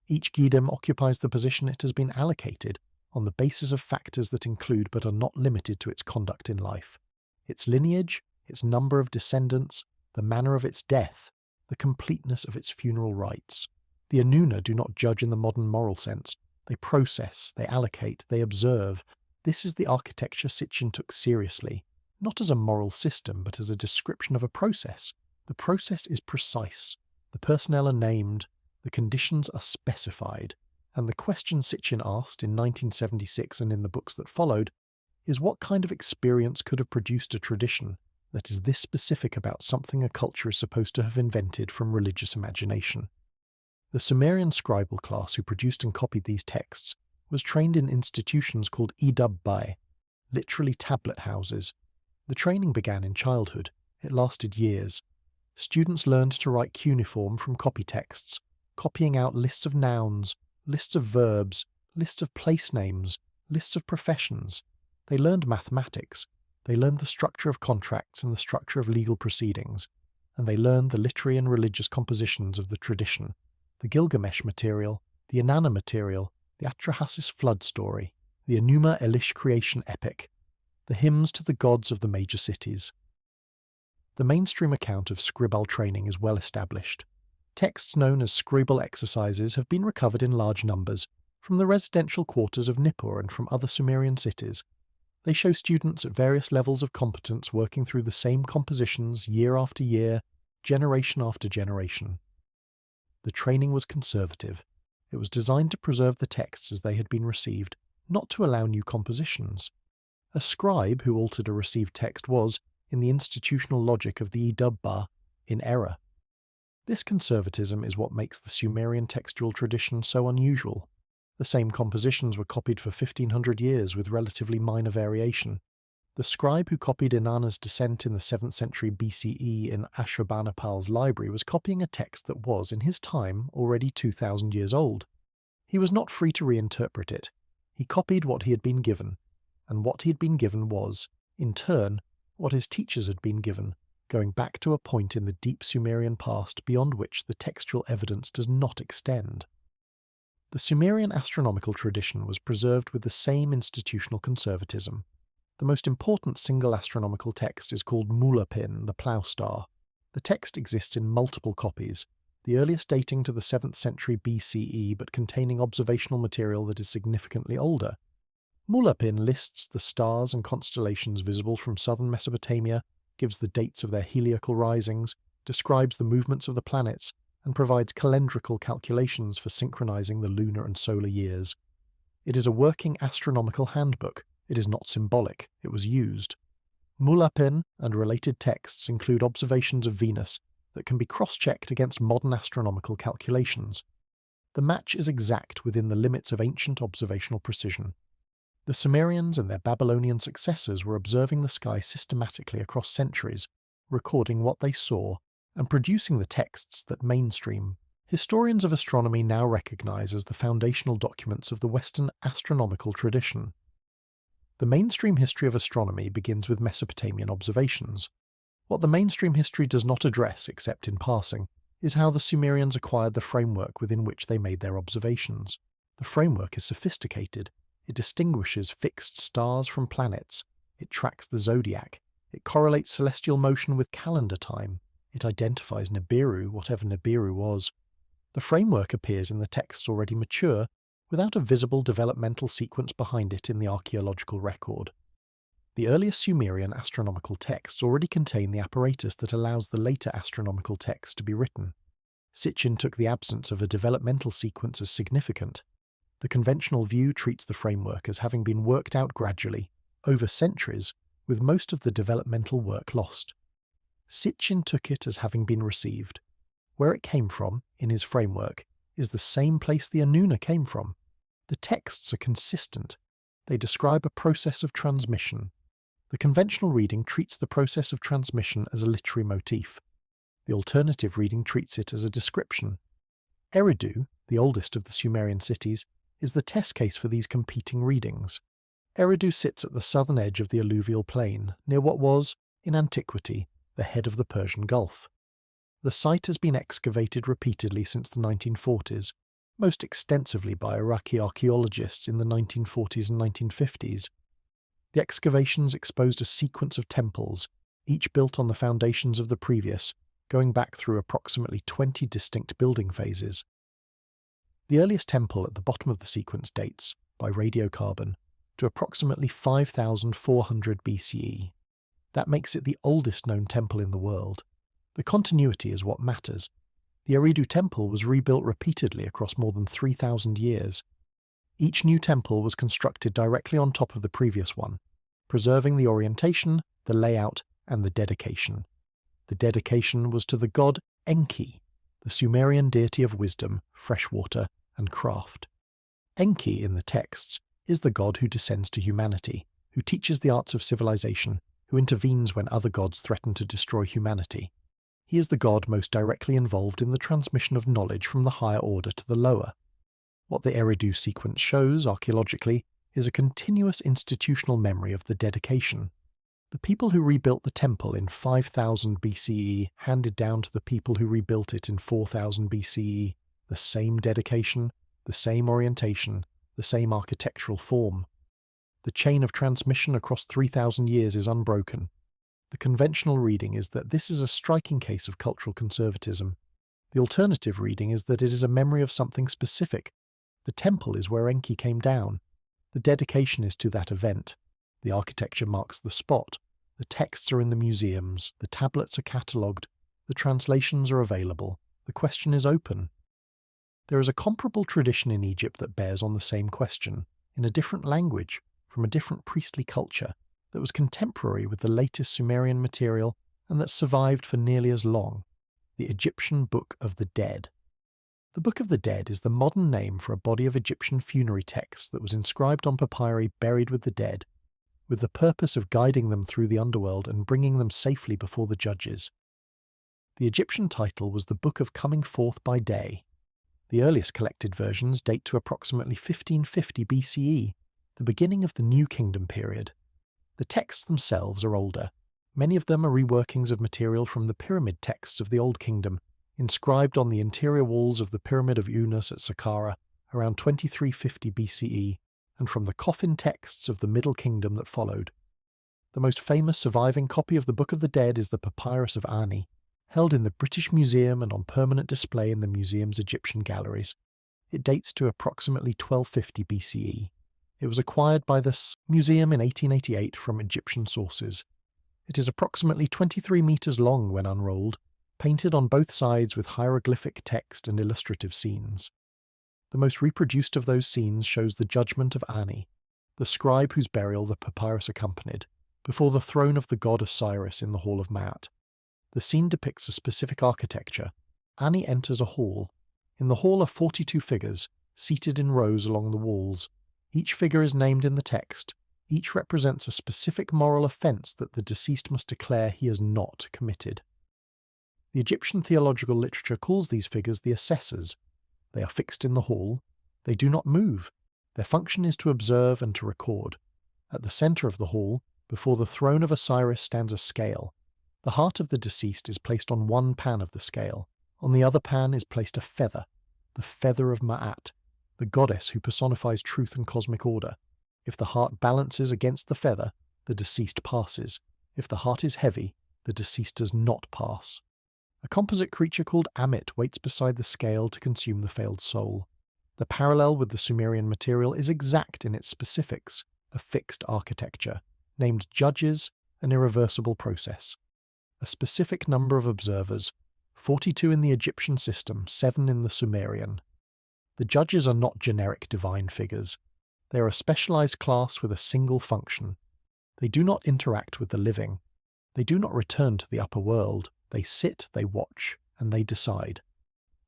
Each Giddim occupies the position it has been allocated on the basis of factors that include but are not limited to its conduct in life. Its lineage, its number of descendants, the manner of its death, the completeness of its funeral rites. The Anuna do not judge in the modern moral sense. They process, they allocate, they observe. This is the architecture Sitchin took seriously, not as a moral system but as a description of a process. The process is precise. The personnel are named. The conditions are specified. And the question Sitchin asked in 1976 and in the books that followed is what kind of experience could have produced a tradition that is this specific about something a culture is supposed to have invented from religious imagination. The Sumerian scribal class who produced and copied these texts was trained in institutions called Idub Bai. literally tablet houses. The training began in childhood. It lasted years. Students learned to write cuneiform from copy texts, copying out lists of nouns, lists of verbs, lists of place names, lists of professions. They learned mathematics. They learned the structure of contracts and the structure of legal proceedings. And they learned the literary and religious compositions of the tradition, the Gilgamesh material, the Inanna material, the Atrahasis flood story, the Enuma Elish creation epic, the hymns to the gods of the major cities. The mainstream account of scribal training is well established. Texts known as scribal exercises have been recovered in large numbers from the residential quarters of Nippur and from other Sumerian cities. They show students at various levels of competence working through the same compositions year after year, generation after generation. The training was conservative. It was designed to preserve the texts as they had been received, not to allow new compositions. A scribe who altered a received text was, in the institutional logic of the Idubba, in error. This conservatism is what makes the Sumerian textual tradition so unusual. The same compositions were copied for 1500 years with relatively minor variation. The scribe who copied Inanna's descent in the 7th century BCE in Ashurbanipal's library was copying a text that was, in his time, already 2,000 years old. He was not free to reinterpret it. He copied what he had been given, and what he had been given was, in turn, what his teachers had been given, going back to a point in the deep Sumerian past beyond which the textual evidence does not extend. The Sumerian astronomical tradition was preserved with the same institutional conservatism. The most important single astronomical text is called Mulapin, the plough star. The text exists in multiple copies, the earliest dating to the 7th century BCE but containing observational material that is significantly older. Mulapin lists the stars and constellations visible from southern Mesopotamia, gives the dates of their heliacal risings, describes the movements of the planets, and provides calendrical calculations for synchronizing the lunar and solar years. It is a working astronomical handbook. It is not symbolic. It was used. Mulapin and related texts include observations of Venus that can be cross-checked against modern astronomical calculations. The match is exact within the limits of ancient observational precision. The Sumerians and their Babylonian successors were observing the sky systematically across centuries, recording what they saw, and producing the texts that mainstream. Historians of astronomy now recognize as the foundational documents of the Western astronomical tradition. The mainstream history of astronomy begins with Mesopotamian observations. What the mainstream history does not address, except in passing, is how the Sumerians acquired the framework within which they made their observations. The framework is sophisticated. It distinguishes fixed stars from planets. It tracks the zodiac. It correlates celestial motion with calendar time. It identifies Nibiru, whatever Nibiru was. The framework appears in the texts already mature, without a visible developmental sequence behind it in the archaeological record. The earliest Sumerian astronomical texts already contain the apparatus that allows the later astronomical texts to be written. Sitchin took the absence of a developmental sequence as significant. The conventional view treats the framework as having been worked out gradually, over centuries, with most of the developmental work lost. Sitchin took it as having been received. Where it came from, in his framework, is the same place the Anuna came from. The texts are consistent. They describe a process of transmission. The conventional reading treats the process of transmission as a literary motif. The alternative reading treats it as a description. Eridu, the oldest of the Sumerian cities, is the test case for these competing readings. Eridu sits at the southern edge of the alluvial plain, near what was, in antiquity, the head of the Persian Gulf. The site has been excavated repeatedly since the 1940s, most extensively by Iraqi archaeologists in the 1940s and 1950s. The excavations exposed a sequence of temples, each built on the foundations of the previous, going back through approximately 20 distinct building phases. The earliest temple at the bottom of the sequence dates, by radiocarbon, to approximately 5,400 BCE. That makes it the oldest known temple in the world. The continuity is what matters. The Eridu temple was rebuilt repeatedly across more than 3,000 years. Each new temple was constructed directly on top of the previous one, preserving the orientation, the layout, and the dedication. The dedication was to the god Enki, the Sumerian deity of wisdom, freshwater, and craft. Enki, in the texts, is the god who descends to humanity. who teaches the arts of civilization, who intervenes when other gods threaten to destroy humanity. He is the god most directly involved in the transmission of knowledge from the higher order to the lower. What the Eridu sequence shows, archaeologically, is a continuous institutional memory of the dedication. The people who rebuilt the temple in 5000 BCE handed down to the people who rebuilt it in 4000 BCE the same dedication, the same orientation, the same architectural form. The chain of transmission across 3000 years is unbroken. The conventional reading is that this is a striking case of cultural conservatism. The alternative reading is that it is a memory of something specific. The temple is where Enki came down. The dedication is to that event. The architecture marks the spot. The texts are in the museums. The tablets are catalogued. The translations are available. The question is open. There is a comparable tradition in Egypt that bears on the same question, in a different language, from a different priestly culture, that was contemporary with the latest Sumerian material and that survived for nearly as long: the Egyptian Book of the Dead. The Book of the Dead is the modern name for a body of Egyptian funerary texts that was inscribed on papyri buried with the dead, with the purpose of guiding them through the underworld and bringing them safely before the judges. The Egyptian title was the Book of Coming Forth by Day. The earliest collected versions date to approximately 1550 BCE, the beginning of the New Kingdom period. The texts themselves are older. Many of them are reworkings of material from the pyramid texts of the Old Kingdom, inscribed on the interior walls of the Pyramid of Unas at Saqqara around 2350 BCE, and from the coffin texts of the Middle Kingdom that followed. The most famous surviving copy of the Book of the Dead is the Papyrus of Ani, held in the British Museum and on permanent display in the museum's Egyptian galleries. It dates to approximately 1250 BCE. It was acquired by this museum in 1888 from Egyptian sources. It is approximately 23 meters long when unrolled, painted on both sides with hieroglyphic text and illustrative scenes. The most reproduced of those scenes shows the judgment of Ani, the scribe whose burial the papyrus accompanied, before the throne of the god Osiris in the Hall of Maat. The scene depicts a specific architecture. Ani enters a hall. In the hall are 42 figures, seated in rows along the walls. Each figure is named in the text. Each represents a specific moral offence that the deceased must declare he has not committed. The Egyptian theological literature calls these figures the assessors. They are fixed in the hall. They do not move. Their function is to observe and to record. At the centre of the hall, before the throne of Osiris, stands a scale. The heart of the deceased is placed on one pan of the scale. On the other pan is placed a feather, the feather of Ma'at, the goddess who personifies truth and cosmic order. If the heart balances against the feather, the deceased passes. If the heart is heavy, the deceased does not pass. A composite creature called Amit waits beside the scale to consume the failed soul. The parallel with the Sumerian material is exact in its specifics, a fixed architecture, named judges, an irreversible process. A specific number of observers, 42 in the Egyptian system, 7 in the Sumerian. The judges are not generic divine figures. They are a specialized class with a single function. They do not interact with the living. They do not return to the upper world. They sit, they watch, and they decide.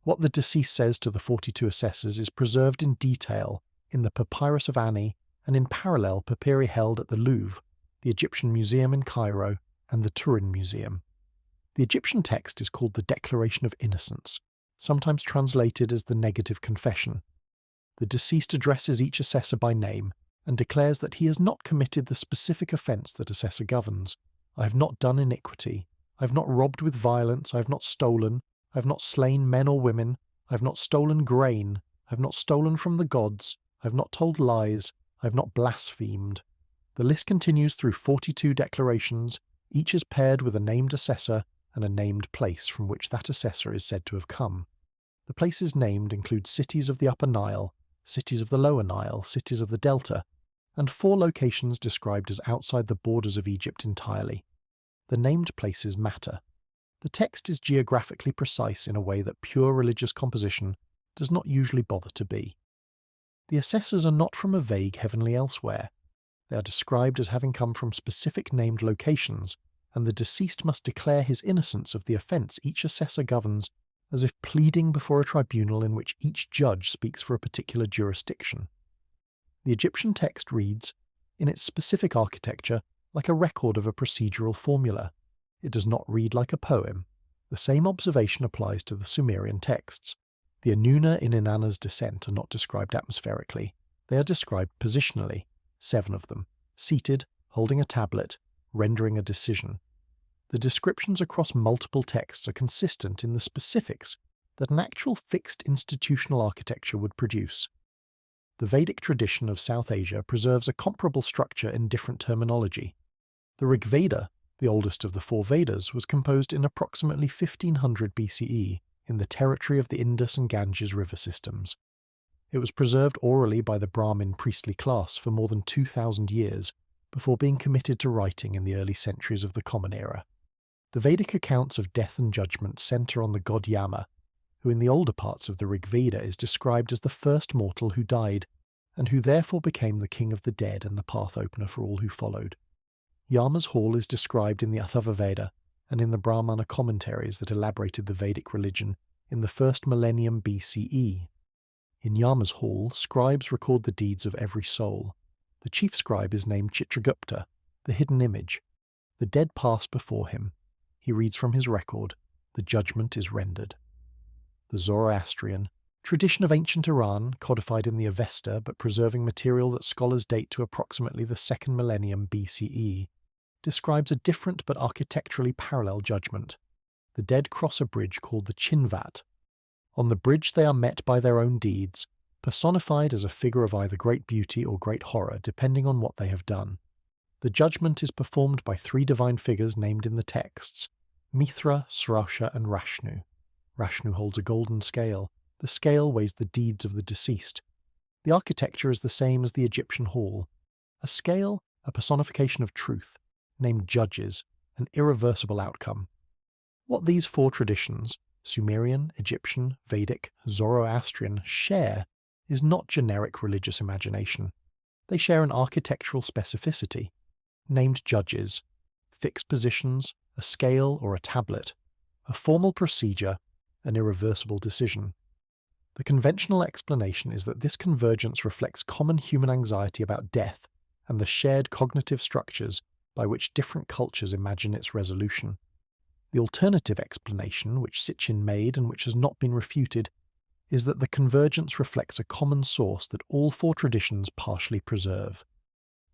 What the deceased says to the 42 assessors is preserved in detail in the Papyrus of Ani and in parallel papyri held at the Louvre, the Egyptian Museum in Cairo, and the Turin Museum. The Egyptian text is called the Declaration of Innocence, sometimes translated as the Negative Confession. The deceased addresses each assessor by name and declares that he has not committed the specific offence that assessor governs. I have not done iniquity. I have not robbed with violence. I have not stolen. I have not slain men or women. I have not stolen grain. I have not stolen from the gods. I have not told lies. I have not blasphemed. The list continues through 42 declarations. Each is paired with a named assessor and a named place from which that assessor is said to have come. The places named include cities of the Upper Nile, cities of the Lower Nile, cities of the Delta, and 4 locations described as outside the borders of Egypt entirely. The named places matter. The text is geographically precise in a way that pure religious composition does not usually bother to be. The assessors are not from a vague heavenly elsewhere. They are described as having come from specific named locations, and the deceased must declare his innocence of the offence each assessor governs, as if pleading before a tribunal in which each judge speaks for a particular jurisdiction. The Egyptian text reads, in its specific architecture like a record of a procedural formula. It does not read like a poem. The same observation applies to the Sumerian texts. The Anuna in Inanna's descent are not described atmospherically. They are described positionally, 7 of them, seated, holding a tablet, rendering a decision. The descriptions across multiple texts are consistent in the specifics that an actual fixed institutional architecture would produce. The Vedic tradition of South Asia preserves a comparable structure in different terminology. The Rig Veda, the oldest of the 4 Vedas, was composed in approximately 1500 BCE in the territory of the Indus and Ganges river systems. It was preserved orally by the Brahmin priestly class for more than 2,000 years before being committed to writing in the early centuries of the Common Era. The Vedic accounts of death and judgment center on the god Yama, who in the older parts of the Rig Veda is described as the first mortal who died, and who therefore became the king of the dead and the path opener for all who followed. Yama's hall is described in the Atharva Veda and in the Brahmana commentaries that elaborated the Vedic religion in the first millennium BCE. In Yama's hall, scribes record the deeds of every soul. The chief scribe is named Chitragupta, the hidden image. The dead pass before him. He reads from his record. The judgment is rendered. The Zoroastrian tradition of ancient Iran, codified in the Avesta but preserving material that scholars date to approximately the 2nd millennium BCE, describes a different but architecturally parallel judgment. The dead cross a bridge called the Chinvat. On the bridge they are met by their own deeds, personified as a figure of either great beauty or great horror depending on what they have done. The judgment is performed by 3 divine figures named in the texts, Mithra, Srausha and Rashnu. Rashnu holds a golden scale. The scale weighs the deeds of the deceased. The architecture is the same as the Egyptian hall. A scale, a personification of truth, named judges, an irreversible outcome. What these 4 traditions, Sumerian, Egyptian, Vedic, Zoroastrian, share is not generic religious imagination. They share an architectural specificity, named judges, fixed positions, a scale or a tablet, a formal procedure, an irreversible decision. The conventional explanation is that this convergence reflects common human anxiety about death and the shared cognitive structures by which different cultures imagine its resolution. The alternative explanation, which Sitchin made and which has not been refuted, is that the convergence reflects a common source that all 4 traditions partially preserve.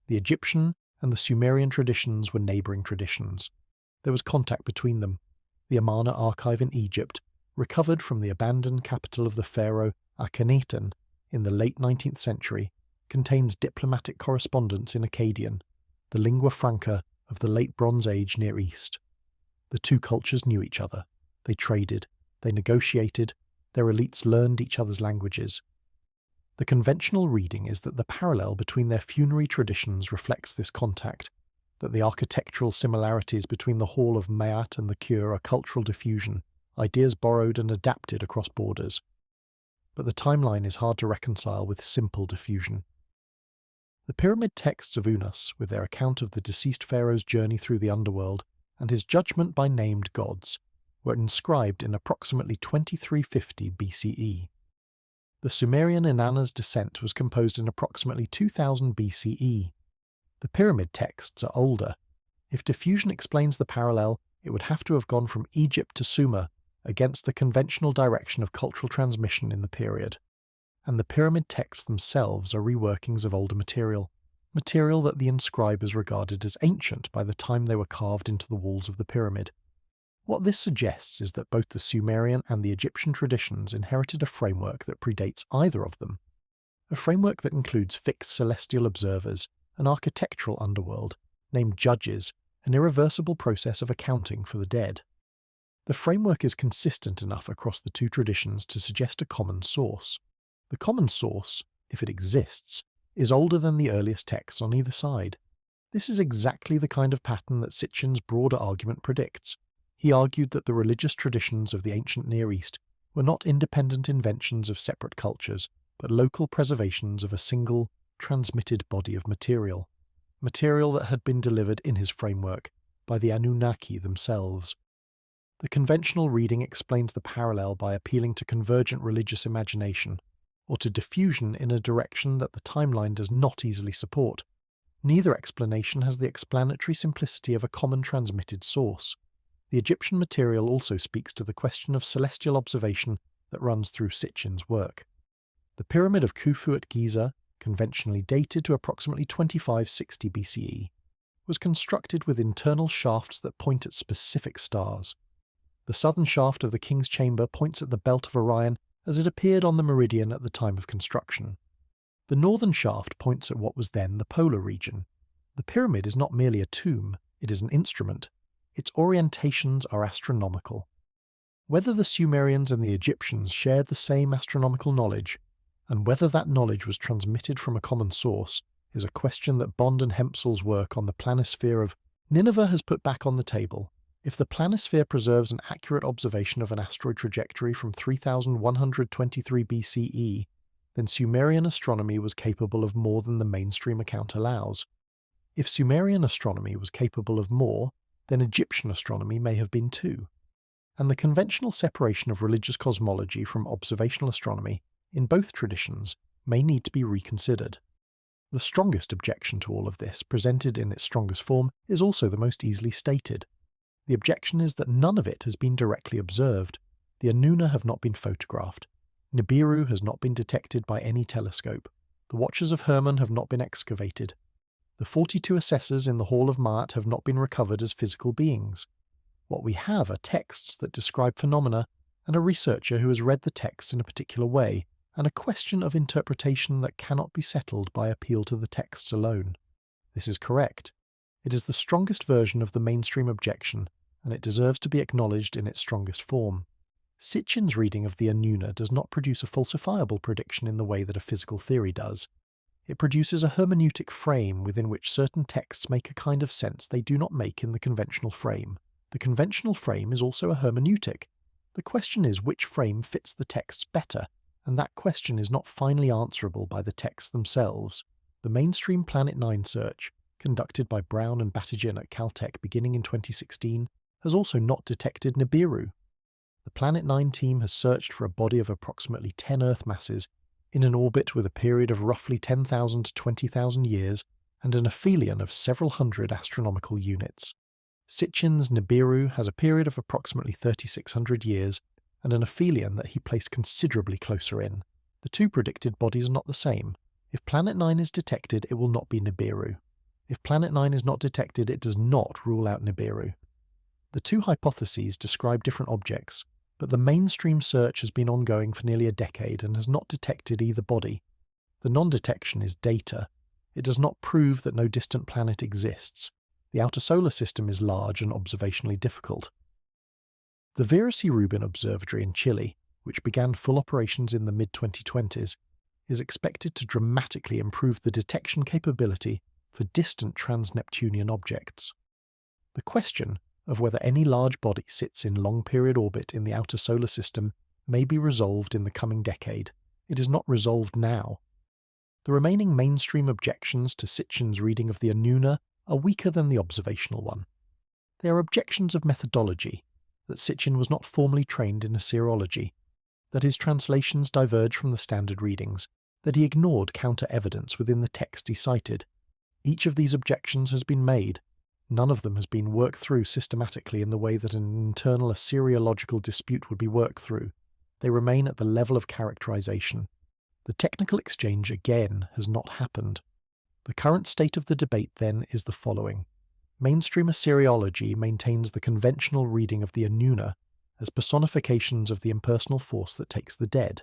The Egyptian and the Sumerian traditions were neighbouring traditions. There was contact between them. The Amarna archive in Egypt, recovered from the abandoned capital of the pharaoh Akhenaten in the late 19th century, contains diplomatic correspondence in Akkadian, the lingua franca of the late Bronze Age Near East. The 2 cultures knew each other. They traded. They negotiated. Their elites learned each other's languages. The conventional reading is that the parallel between their funerary traditions reflects this contact, that the architectural similarities between the Hall of Maat and the Cure are cultural diffusion, ideas borrowed and adapted across borders. But the timeline is hard to reconcile with simple diffusion. The pyramid texts of Unas, with their account of the deceased pharaoh's journey through the underworld and his judgment by named gods, were inscribed in approximately 2350 BCE. The Sumerian Inanna's descent was composed in approximately 2000 BCE. The pyramid texts are older. If diffusion explains the parallel, it would have to have gone from Egypt to Sumer, against the conventional direction of cultural transmission in the period. And the pyramid texts themselves are reworkings of older material that the inscribers regarded as ancient by the time they were carved into the walls of the pyramid. What this suggests is that both the Sumerian and the Egyptian traditions inherited a framework that predates either of them, a framework that includes fixed celestial observers, an architectural underworld, named judges, an irreversible process of accounting for the dead. The framework is consistent enough across the 2 traditions to suggest a common source. The common source, if it exists, is older than the earliest texts on either side. This is exactly the kind of pattern that Sitchin's broader argument predicts. He argued that the religious traditions of the ancient Near East were not independent inventions of separate cultures, but local preservations of a single, transmitted body of material that had been delivered in his framework by the Anunnaki themselves. The conventional reading explains the parallel by appealing to convergent religious imagination, or to diffusion in a direction that the timeline does not easily support. Neither explanation has the explanatory simplicity of a common transmitted source. The Egyptian material also speaks to the question of celestial observation that runs through Sitchin's work. The Pyramid of Khufu at Giza, conventionally dated to approximately 2560 BCE, was constructed with internal shafts that point at specific stars. The southern shaft of the King's Chamber points at the belt of Orion as it appeared on the meridian at the time of construction. The northern shaft points at what was then the polar region. The pyramid is not merely a tomb, it is an instrument. Its orientations are astronomical. Whether the Sumerians and the Egyptians shared the same astronomical knowledge, and whether that knowledge was transmitted from a common source, is a question that Bond and Hempsel's work on the planisphere of Nineveh has put back on the table. If the planisphere preserves an accurate observation of an asteroid trajectory from 3123 BCE, then Sumerian astronomy was capable of more than the mainstream account allows. If Sumerian astronomy was capable of more, then Egyptian astronomy may have been too. And the conventional separation of religious cosmology from observational astronomy, in both traditions, may need to be reconsidered. The strongest objection to all of this, presented in its strongest form, is also the most easily stated. The objection is that none of it has been directly observed. The Anuna have not been photographed. Nibiru has not been detected by any telescope. The Watchers of Hermon have not been excavated. The 42 assessors in the Hall of Maat have not been recovered as physical beings. What we have are texts that describe phenomena, and a researcher who has read the text in a particular way, and a question of interpretation that cannot be settled by appeal to the texts alone. This is correct. It is the strongest version of the mainstream objection, and it deserves to be acknowledged in its strongest form. Sitchin's reading of the Anuna does not produce a falsifiable prediction in the way that a physical theory does. It produces a hermeneutic frame within which certain texts make a kind of sense they do not make in the conventional frame. The conventional frame is also a hermeneutic. The question is which frame fits the texts better, and that question is not finally answerable by the texts themselves. The mainstream Planet 9 search, conducted by Brown and Battigan at Caltech beginning in 2016, has also not detected Nibiru. The Planet 9 team has searched for a body of approximately 10 Earth masses in an orbit with a period of roughly 10,000 to 20,000 years and an aphelion of several hundred astronomical units. Sitchin's Nibiru has a period of approximately 3,600 years and an aphelion that he placed considerably closer in. The two predicted bodies are not the same. If Planet 9 is detected, it will not be Nibiru. If Planet 9 is not detected, it does not rule out Nibiru. The two hypotheses describe different objects, but the mainstream search has been ongoing for nearly a decade and has not detected either body. The non-detection is data. It does not prove that no distant planet exists. The outer solar system is large and observationally difficult. The Vera C. Rubin Observatory in Chile, which began full operations in the mid-2020s, is expected to dramatically improve the detection capability for distant trans-Neptunian objects. The question of whether any large body sits in long-period orbit in the outer solar system may be resolved in the coming decade. It is not resolved now. The remaining mainstream objections to Sitchin's reading of the Anuna are weaker than the observational one. They are objections of methodology, that Sitchin was not formally trained in Assyriology, that his translations diverge from the standard readings, that he ignored counter-evidence within the text he cited. Each of these objections has been made. None of them has been worked through systematically in the way that an internal Assyriological dispute would be worked through. They remain at the level of characterization. The technical exchange, again, has not happened. The current state of the debate, then, is the following. Mainstream Assyriology maintains the conventional reading of the Anuna as personifications of the impersonal force that takes the dead.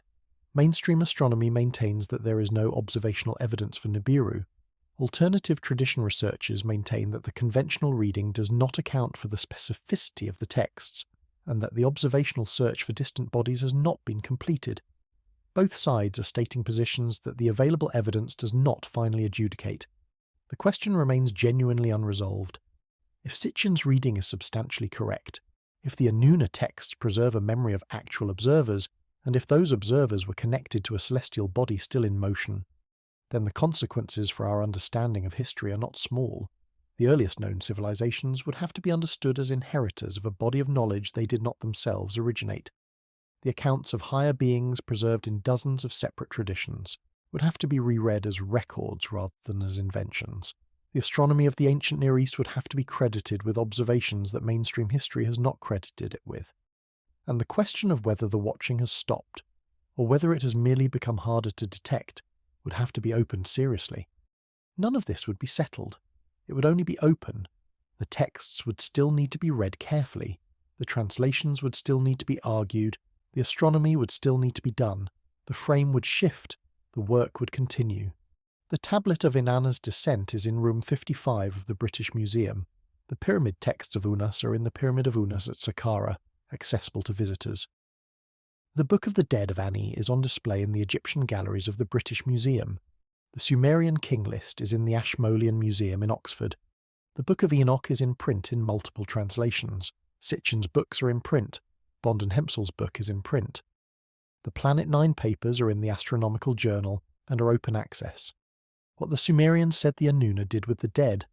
Mainstream astronomy maintains that there is no observational evidence for Nibiru. Alternative tradition researchers maintain that the conventional reading does not account for the specificity of the texts, and that the observational search for distant bodies has not been completed. Both sides are stating positions that the available evidence does not finally adjudicate. The question remains genuinely unresolved. If Sitchin's reading is substantially correct, if the Anuna texts preserve a memory of actual observers, and if those observers were connected to a celestial body still in motion, then the consequences for our understanding of history are not small. The earliest known civilizations would have to be understood as inheritors of a body of knowledge they did not themselves originate. The accounts of higher beings preserved in dozens of separate traditions would have to be reread as records rather than as inventions. The astronomy of the ancient Near East would have to be credited with observations that mainstream history has not credited it with. And the question of whether the watching has stopped, or whether it has merely become harder to detect, would have to be opened seriously. None of this would be settled. It would only be open. The texts would still need to be read carefully. The translations would still need to be argued. The astronomy would still need to be done. The frame would shift. The work would continue. The tablet of Inanna's descent is in room 55 of the British Museum. The pyramid texts of Unas are in the Pyramid of Unas at Saqqara, accessible to visitors. The Book of the Dead of Ani is on display in the Egyptian galleries of the British Museum. The Sumerian king list is in the Ashmolean Museum in Oxford. The Book of Enoch is in print in multiple translations. Sitchin's books are in print. Bond and Hempsel's book is in print. The Planet 9 papers are in the Astronomical Journal and are open access. What the Sumerians said the Anuna did with the dead,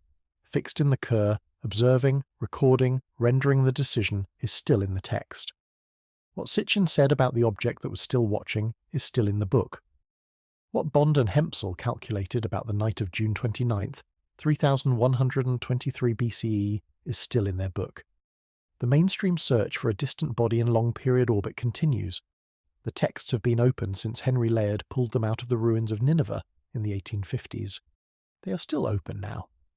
fixed in the Kur, observing, recording, rendering the decision, is still in the text. What Sitchin said about the object that was still watching is still in the book. What Bond and Hempsel calculated about the night of June 29th, 3123 BCE, is still in their book. The mainstream search for a distant body in long-period orbit continues. The texts have been open since Henry Layard pulled them out of the ruins of Nineveh in the 1850s. They are still open now.